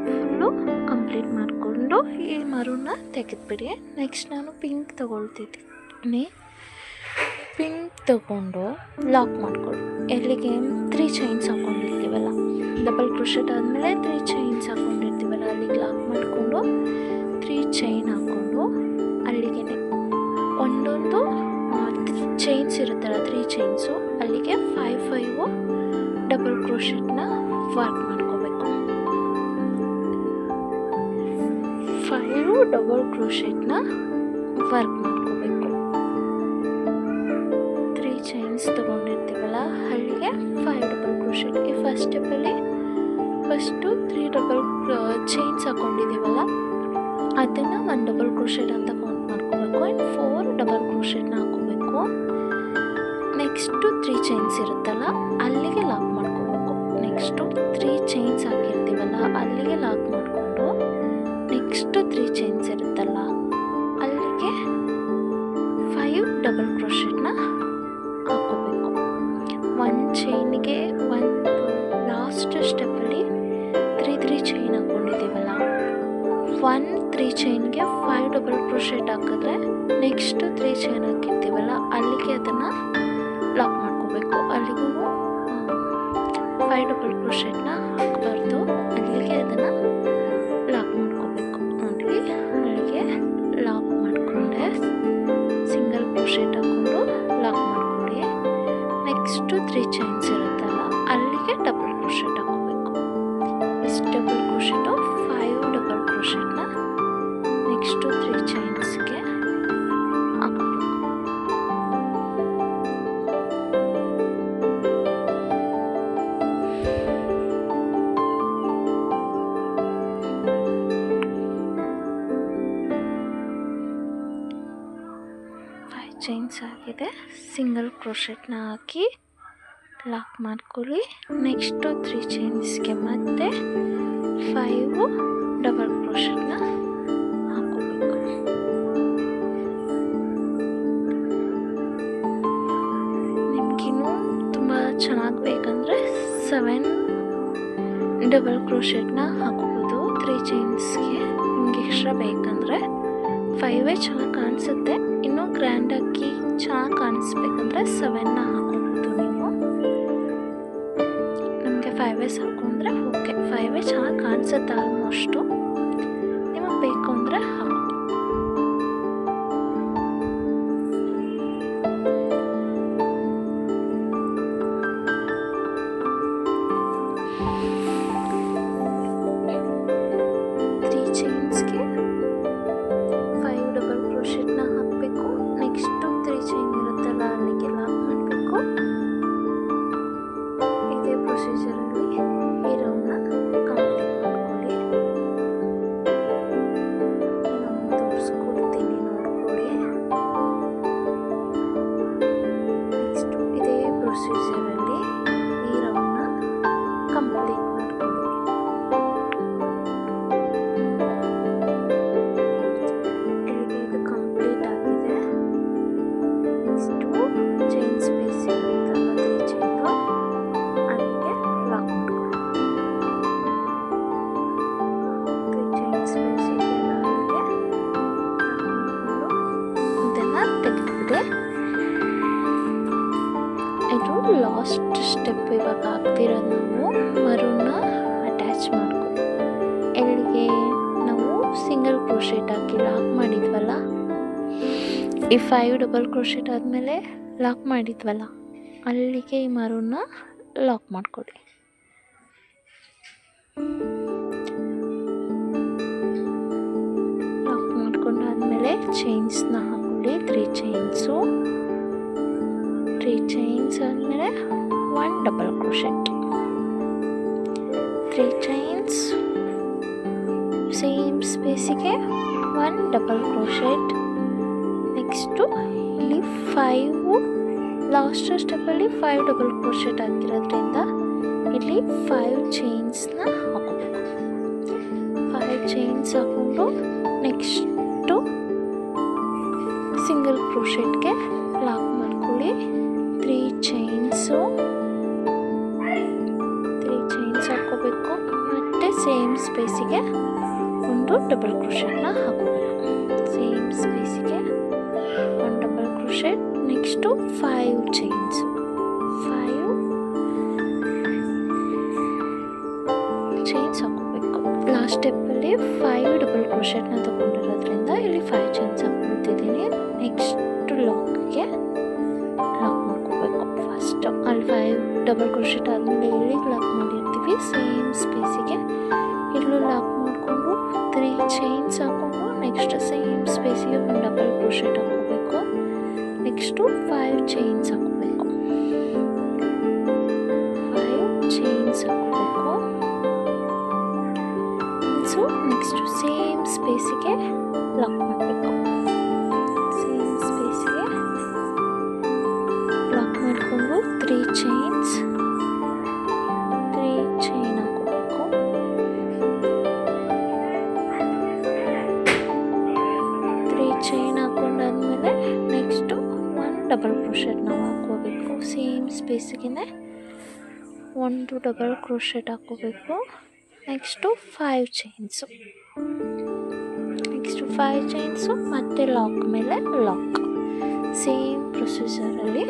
ಫುಲ್ಲು ಕಂಪ್ಲೀಟ್ ಮಾಡಿಕೊಂಡು ಈ ಮರೂನ ತೆಗೆದುಬಿಡಿ. ನೆಕ್ಸ್ಟ್ ನಾನು ಪಿಂಕ್ ತೊಗೊಳ್ತಿದ್ದೀನಿ. ಪಿಂಕ್ ತೊಗೊಂಡು ಲಾಕ್ ಮಾಡಿಕೊಳ್ಳಿ. ಎಲ್ಲಿಗೆ 3 ಚೈನ್ಸ್ ಹಾಕ್ಕೊಂಡಿರ್ತೀವಲ್ಲ, ಡಬಲ್ ಕ್ರೋಶೆಟ್ ಆದಮೇಲೆ 3 ಚೈನ್ಸ್ ಹಾಕ್ಕೊಂಡಿರ್ತೀವಲ್ಲ, ಅಲ್ಲಿಗೆ ಲಾಕ್ ಮಾಡಿಕೊಂಡು 3 ಚೈನ್ ಹಾಕ್ಕೊಂಡು ಅಲ್ಲಿಗೆ ಒಂದೊಂದು ಚೈನ್ಸ್ ಇರುತ್ತಲ್ಲ 3 ಚೈನ್ಸು, ಅಲ್ಲಿಗೆ 5 ಡಬಲ್ ಕ್ರೋಶೆಟ್ನ ವರ್ಕ್ ಮಾಡ್ಕೋಬೇಕು. 5 ಡಬಲ್ ಕ್ರೋಶೆಟ್ನ ವರ್ಕ್ ಮಾಡ್ಕೋಬೇಕು. 3 ಚೈನ್ಸ್ ತೊಗೊಂಡಿರ್ತೀವಲ್ಲ, ಅಲ್ಲಿಗೆ 5 ಡಬಲ್ ಕ್ರೋಶೆಟ್. ಈ ಫಸ್ಟ್ ಸ್ಟೆಪ್ಪಲ್ಲಿ ಫಸ್ಟು 3 ಡಬಲ್ ಚೈನ್ಸ್ ಹಾಕ್ಕೊಂಡಿದ್ದೀವಲ್ಲ, ಅದನ್ನು 1 ಡಬಲ್ ಕ್ರೋಶೆಟ್ ಅಂತ ಕೌಂಟ್ ಮಾಡ್ಕೋಬೇಕು. ಆ್ಯಂಡ್ 4 ಡಬಲ್ ಕ್ರೋಶೆಟ್ನ ಹಾಕೋಬೇಕು. ನೆಕ್ಸ್ಟು 3 ಚೈನ್ಸ್ ಇರುತ್ತಲ್ಲ, ಅಲ್ಲಿಗೆ ಲಾಕ್ ಮಾಡ್ಕೋಬೇಕು. ನೆಕ್ಸ್ಟು 3 ಚೈನ್ಸ್ ಹಾಕಿರ್ತೀವಲ್ಲ, ಅಲ್ಲಿಗೆ ಲಾಕ್ ಮಾಡಿಕೊಂಡು ನೆಕ್ಸ್ಟು 3 ಚೈನ್ಸ್ ಇರುತ್ತಲ್ಲ, ಅಲ್ಲಿಗೆ 5 ಡಬಲ್ ಕ್ರೋಶೆಟ್ನ ಹಾಕೋಬೇಕು. 1 ಚೈನಿಗೆ ಒಂದು ಲಾಸ್ಟ್ ಸ್ಟೆಪ್ಪಲ್ಲಿ 3 ಚೈನ್ ಹಾಕ್ಕೊಂಡಿದ್ದೀವಲ್ಲ, 3 ಚೈನ್ಗೆ 5 ಡಬಲ್ ಕ್ರೋಶೆಟ್ ಹಾಕಿದ್ರೆ ನೆಕ್ಸ್ಟು 3 ಚೈನ್ ಹಾಕಿರ್ತೀವಲ್ಲ, ಅಲ್ಲಿಗೆ ಅದನ್ನು ಲಾಕ್ ಮಾಡ್ಕೋಬೇಕು. ಅಲ್ಲಿಗೂ 5 ಡಬಲ್ ಕ್ರೋಶೆಟ್ನ ಹಾಕಬಾರ್ದು, ಅಲ್ಲಿಗೆ ಅದನ್ನು ಲಾಕ್ ಮಾಡ್ಕೋಬೇಕು. ನೋಡಿ, ಅಲ್ಲಿಗೆ ಲಾಕ್ ಮಾಡಿಕೊಂಡೆ, ಸಿಂಗಲ್ ಕ್ರೋಶೆಟ್ ಹಾಕ್ಕೊಂಡು ಲಾಕ್ ಮಾಡ್ಕೊಳ್ಳಿ. ನೆಕ್ಸ್ಟು 3 ಚೈನ್ಸ್ ಇರುತ್ತಲ್ಲ, ಅಲ್ಲಿಗೆ ಡಬಲ್ ಕ್ರೋಶೆಟ್ ಹಾಕೋಬೇಕು. ಇಷ್ಟು ಡಬಲ್ ಕ್ರೋಶೆಟು 5 ಡಬಲ್ ಕ್ರೋಶೆಟ್ನ ನೆಕ್ಸ್ಟು 3 ಚೈನ್ಸ್ಗೆ ಹಾಕಬೇಕು. ಚೈನ್ಸ್ ಆಗಿದೆ, ಸಿಂಗಲ್ ಕ್ರೋಶೆಟ್ನ ಹಾಕಿ ಲಾಕ್ ಮಾಡ್ಕೊಳ್ಳಿ. ನೆಕ್ಸ್ಟು 3 ಚೈನ್ಸ್ಗೆ ಮತ್ತೆ 5 ಡಬಲ್ ಕ್ರೋಶೆಟ್ನ ಹಾಕೋಬೇಕು. ನಿಮಗಿನ್ನೂ ತುಂಬ ಚೆನ್ನಾಗಿ ಬೇಕಂದರೆ 7 ಡಬಲ್ ಕ್ರೋಶೆಟ್ನ ಹಾಕೋಬೋದು 3 ಚೈನ್ಸ್ಗೆ. ನಿಮ್ಗೆ ಎಕ್ಸ್ಟ್ರಾ ಬೇಕಂದರೆ 5 ಚೆನ್ನಾಗಿ ಕಾಣಿಸುತ್ತೆ. ಇನ್ನೂ ಗ್ರ್ಯಾಂಡಾಗಿ ಚೆನ್ನಾಗಿ ಕಾಣಿಸ್ಬೇಕಂದ್ರೆ 7ನ ಹಾಕೋಬೋದು ನೀವು. ನಮಗೆ 5 ಸಾಕು ಅಂದರೆ ಓಕೆ, 5 ಚೆನ್ನಾಗಿ ಕಾಣಿಸುತ್ತೆ ಆಲ್ಮೋಸ್ಟು. ನಿಮಗೆ ಬೇಕು ಅಂದರೆ ಹಾಕಿ. ಪ್ರೊಸೀಜರಲ್ಲಿ ಈ ರೌಂಡ್ನ ಕಂಪ್ಲೀಟ್ ಮಾಡ್ಕೊಳ್ಳಿ. ಇದು ಕಂಪ್ಲೀಟ್ ಆಗಿದೆ. ನೆಕ್ಸ್ಟು ಚೈನ್ ಸ್ಪೇಸ್ ಇರುತ್ತಲ್ಲ 3 ಚೈನು, ಅದಕ್ಕೆ ಲಾಕ್ ಮಾಡ್ಕೊಳ್ಳಿ. 3 ಚೈನ್ ಸ್ಪೇಸ್ ಇದೆಯಲ್ಲ, ಅದಕ್ಕೆ ಲಾಕ್ ಮಾಡಿಕೊಂಡು ಇದನ್ನು ತೆಗೆದುಬಿಡಿ. ಇದು ಲಾಸ್ಟ್ ಸ್ಟೆಪ್. ಇವಾಗ ಆಗ್ತಿರೋದು ನಾವು ಮರೂನ್ನ ಅಟ್ಯಾಚ್ ಮಾಡ್ಕೊಳ್ಳಿ. ಎಲ್ಲಿಗೆ ನಾವು ಸಿಂಗಲ್ ಕ್ರೋಶೆಟ್ ಹಾಕಿ ಲಾಕ್ ಮಾಡಿದ್ವಲ್ಲ, ಈ 5 ಡಬಲ್ ಕ್ರೋಶೆಟ್ ಆದಮೇಲೆ ಲಾಕ್ ಮಾಡಿದ್ವಲ್ಲ, ಅಲ್ಲಿಗೆ ಈ ಮರೂನ್ನ ಲಾಕ್ ಮಾಡ್ಕೊಳ್ಳಿ. ಲಾಕ್ ಮಾಡ್ಕೊಂಡಾದ್ಮೇಲೆ ಚೈನ್ಸ್ನ ಹಾಕೊಳ್ಳಿ. 3 ಚೈನ್ಸು, 3 ಚೈನ್ಸ್ ಆದಮೇಲೆ 1 ಡಬಲ್ ಕ್ರೋಶೆಟ್, 3 ಚೈನ್ಸ್, ಸೇಮ್ ಸ್ಪೇಸಿಗೆ 1 ಡಬಲ್ ಕ್ರೋಶೆಟ್. ನೆಕ್ಸ್ಟು ಇಲ್ಲಿ 5 ಲಾಸ್ಟ್ ಸ್ಟೆಪ್ಪಲ್ಲಿ 5 ಡಬಲ್ ಕ್ರೋಶೆಟ್ ಹಾಕಿರೋದ್ರಿಂದ ಇಲ್ಲಿ 5 ಚೈನ್ಸ್ನ ಹಾಕೋಬೇಕು. 5 ಚೈನ್ಸ್ ಹಾಕ್ಕೊಂಡು ನೆಕ್ಸ್ಟು ಸಿಂಗಲ್ ಕ್ರೋಶೆಟ್ಗೆ ಲಾಕ್ ಮಾಡ್ಕೊಳ್ಳಿ. 3 ಚೈನ್ಸ್ ಹಾಕೋಬೇಕು. ಮತ್ತು ಸೇಮ್ ಸ್ಪೇಸಿಗೆ ಒಂದು ಡಬಲ್ ಕ್ರೋಶೆಟ್ನ ಹಾಕೋಬೇಕು. ಸೇಮ್ ಸ್ಪೇಸಿಗೆ ಒಂದು double crochet. Next 5 chains. 5 chains ಹಾಕೋಬೇಕು. ಲಾಸ್ಟ್ ಸ್ಟೆಪ್ಪಲ್ಲಿ 5 ಡಬಲ್ ಕ್ರೋಶೆಟ್ನ ತಗೊಂಡಿರೋದ್ರಿಂದ ಇಲ್ಲಿ 5 ಚೈನ್ಸ್ ಹಾಕ್ಕೊಳ್ತಿದ್ದೀನಿ. ನೆಕ್ಸ್ಟ್ ಲಾಕ್ಗೆ ಲಾಕ್ ಮಾಡ್ಕೋಬೇಕು. ಫಸ್ಟ್ ಅಲ್ಲಿ 5 ಡಬಲ್ ಕ್ರೋಶೆಟ್ ಆದಮೇಲೆ ಇಲ್ಲಿಗೆ ಲಾಕ್ ಮಾಡಿರ್ತೀವಿ. ಸೇಮ್ ಸ್ಪೇಸಿಗೆ ಇಲ್ಲೂ ಲಾಕ್ ಮಾಡಿಕೊಂಡು 3 ಚೈನ್ಸ್ ಹಾಕ್ಕೊಂಡು ನೆಕ್ಸ್ಟ್ ಸೇಮ್ ಸ್ಪೇಸಿಗೆ ಒಂದು ಡಬಲ್ ಕ್ರೋಶೆಟ್ ಹಾಕೋಬೇಕು. ನೆಕ್ಸ್ಟು 5 ಚೈನ್ಸ್ ಹಾಕೋಬೇಕು. 5 ಚೈನ್ಸ್ ಹಾಕೋಬೇಕು. ಸೊ ನೆಕ್ಸ್ಟು ಸೇಮ್ ಸ್ಪೇಸಿಗೆ ಲಾಕ್ ಮಾಡಬೇಕು. ಸೇಮ್ ಸ್ಪೇಸಿಗೆ ಲಾಕ್ ಮಾಡಿಕೊಂಡು 3 ಚೈನ್ಸ್, 3 ಚೈನ್ ಹಾಕೋಬೇಕು. 3 ಚೈನ್ ಹಾಕೊಂಡಾದ್ಮೇಲೆ ನೆಕ್ಸ್ಟು 1 ಡಬಲ್ ಕ್ರೋಶೆಟ್ ನಾವು ಹಾಕೋಬೇಕು. ಸೇಮ್ ಸ್ಪೇಸಿಗೆ ಒಂದು ಡಬಲ್ ಕ್ರೋಶೆಟ್ ಹಾಕೋಬೇಕು. Next 5 chains. ನೆಕ್ಸ್ಟು 5 ಚೈನ್ಸು ಮತ್ತು ಲಾಕ್ ಮೇಲೆ ಲಾಕ್. ಸೇಮ್ ಪ್ರೊಸೀಜರಲ್ಲಿ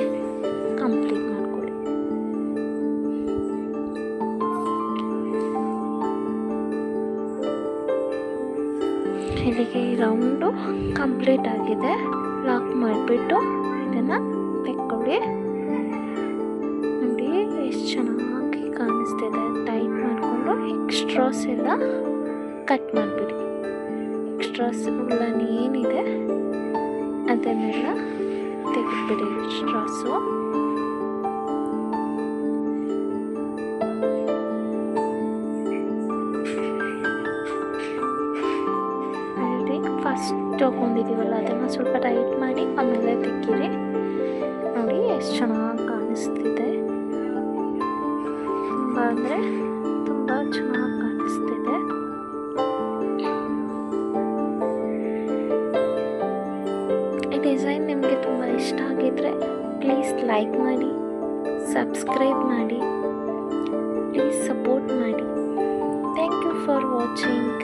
ಕಂಪ್ಲೀಟ್ ಮಾಡ್ಕೊಳ್ಳಿ. ಇಲ್ಲಿಗೆ ರೌಂಡು ಕಂಪ್ಲೀಟ್ ಆಗಿದೆ. ಲಾಕ್ ಮಾಡಿಬಿಟ್ಟು ಇದನ್ನು ತೆಕ್ಕೊಳ್ಳಿ. ನೋಡಿ ಎಷ್ಟು ಚೆನ್ನಾಗಿ ಕಾಣಿಸ್ತಿದೆ. ಟೈಟ್ ಮಾಡಿಕೊಂಡು ಎಕ್ಸ್ಟ್ರಾಸ್ ಎಲ್ಲ ಕಟ್ ಮಾಡಿಬಿಡಿ. ಎಕ್ಸ್ಟ್ರಾಸ್ ಉಳ್ಳನ್ ಏನಿದೆ ಅದನ್ನೆಲ್ಲ ತೆಗೆದುಬಿಡಿ. ಎಕ್ಸ್ಟ್ರಾಸು ಅಲ್ಲಿ ಫಸ್ಟ್ ತೊಗೊಂಡಿದ್ದೀವಲ್ಲ ಅದನ್ನು ಸ್ವಲ್ಪ ಟೈಟ್ ಮಾಡಿ ಆಮೇಲೆ ತೆಗೀರಿ. ನೋಡಿ ಎಷ್ಟು ಚೆನ್ನಾಗಿ ಕಾಣಿಸ್ತಿದೆ. ತುಂಬ ಅಂದರೆ ತುಂಬ ಚೆನ್ನಾಗಿ ಕಾಣಿಸ್ತಿದೆ. ಈ ಡಿಸೈನ್ ನಿಮಗೆ ತುಂಬ ಇಷ್ಟ ಆಗಿದ್ರೆ ಪ್ಲೀಸ್ ಲೈಕ್ ಮಾಡಿ, ಸಬ್ಸ್ಕ್ರೈಬ್ ಮಾಡಿ, ಪ್ಲೀಸ್ ಸಪೋರ್ಟ್ ಮಾಡಿ. Thank you for watching.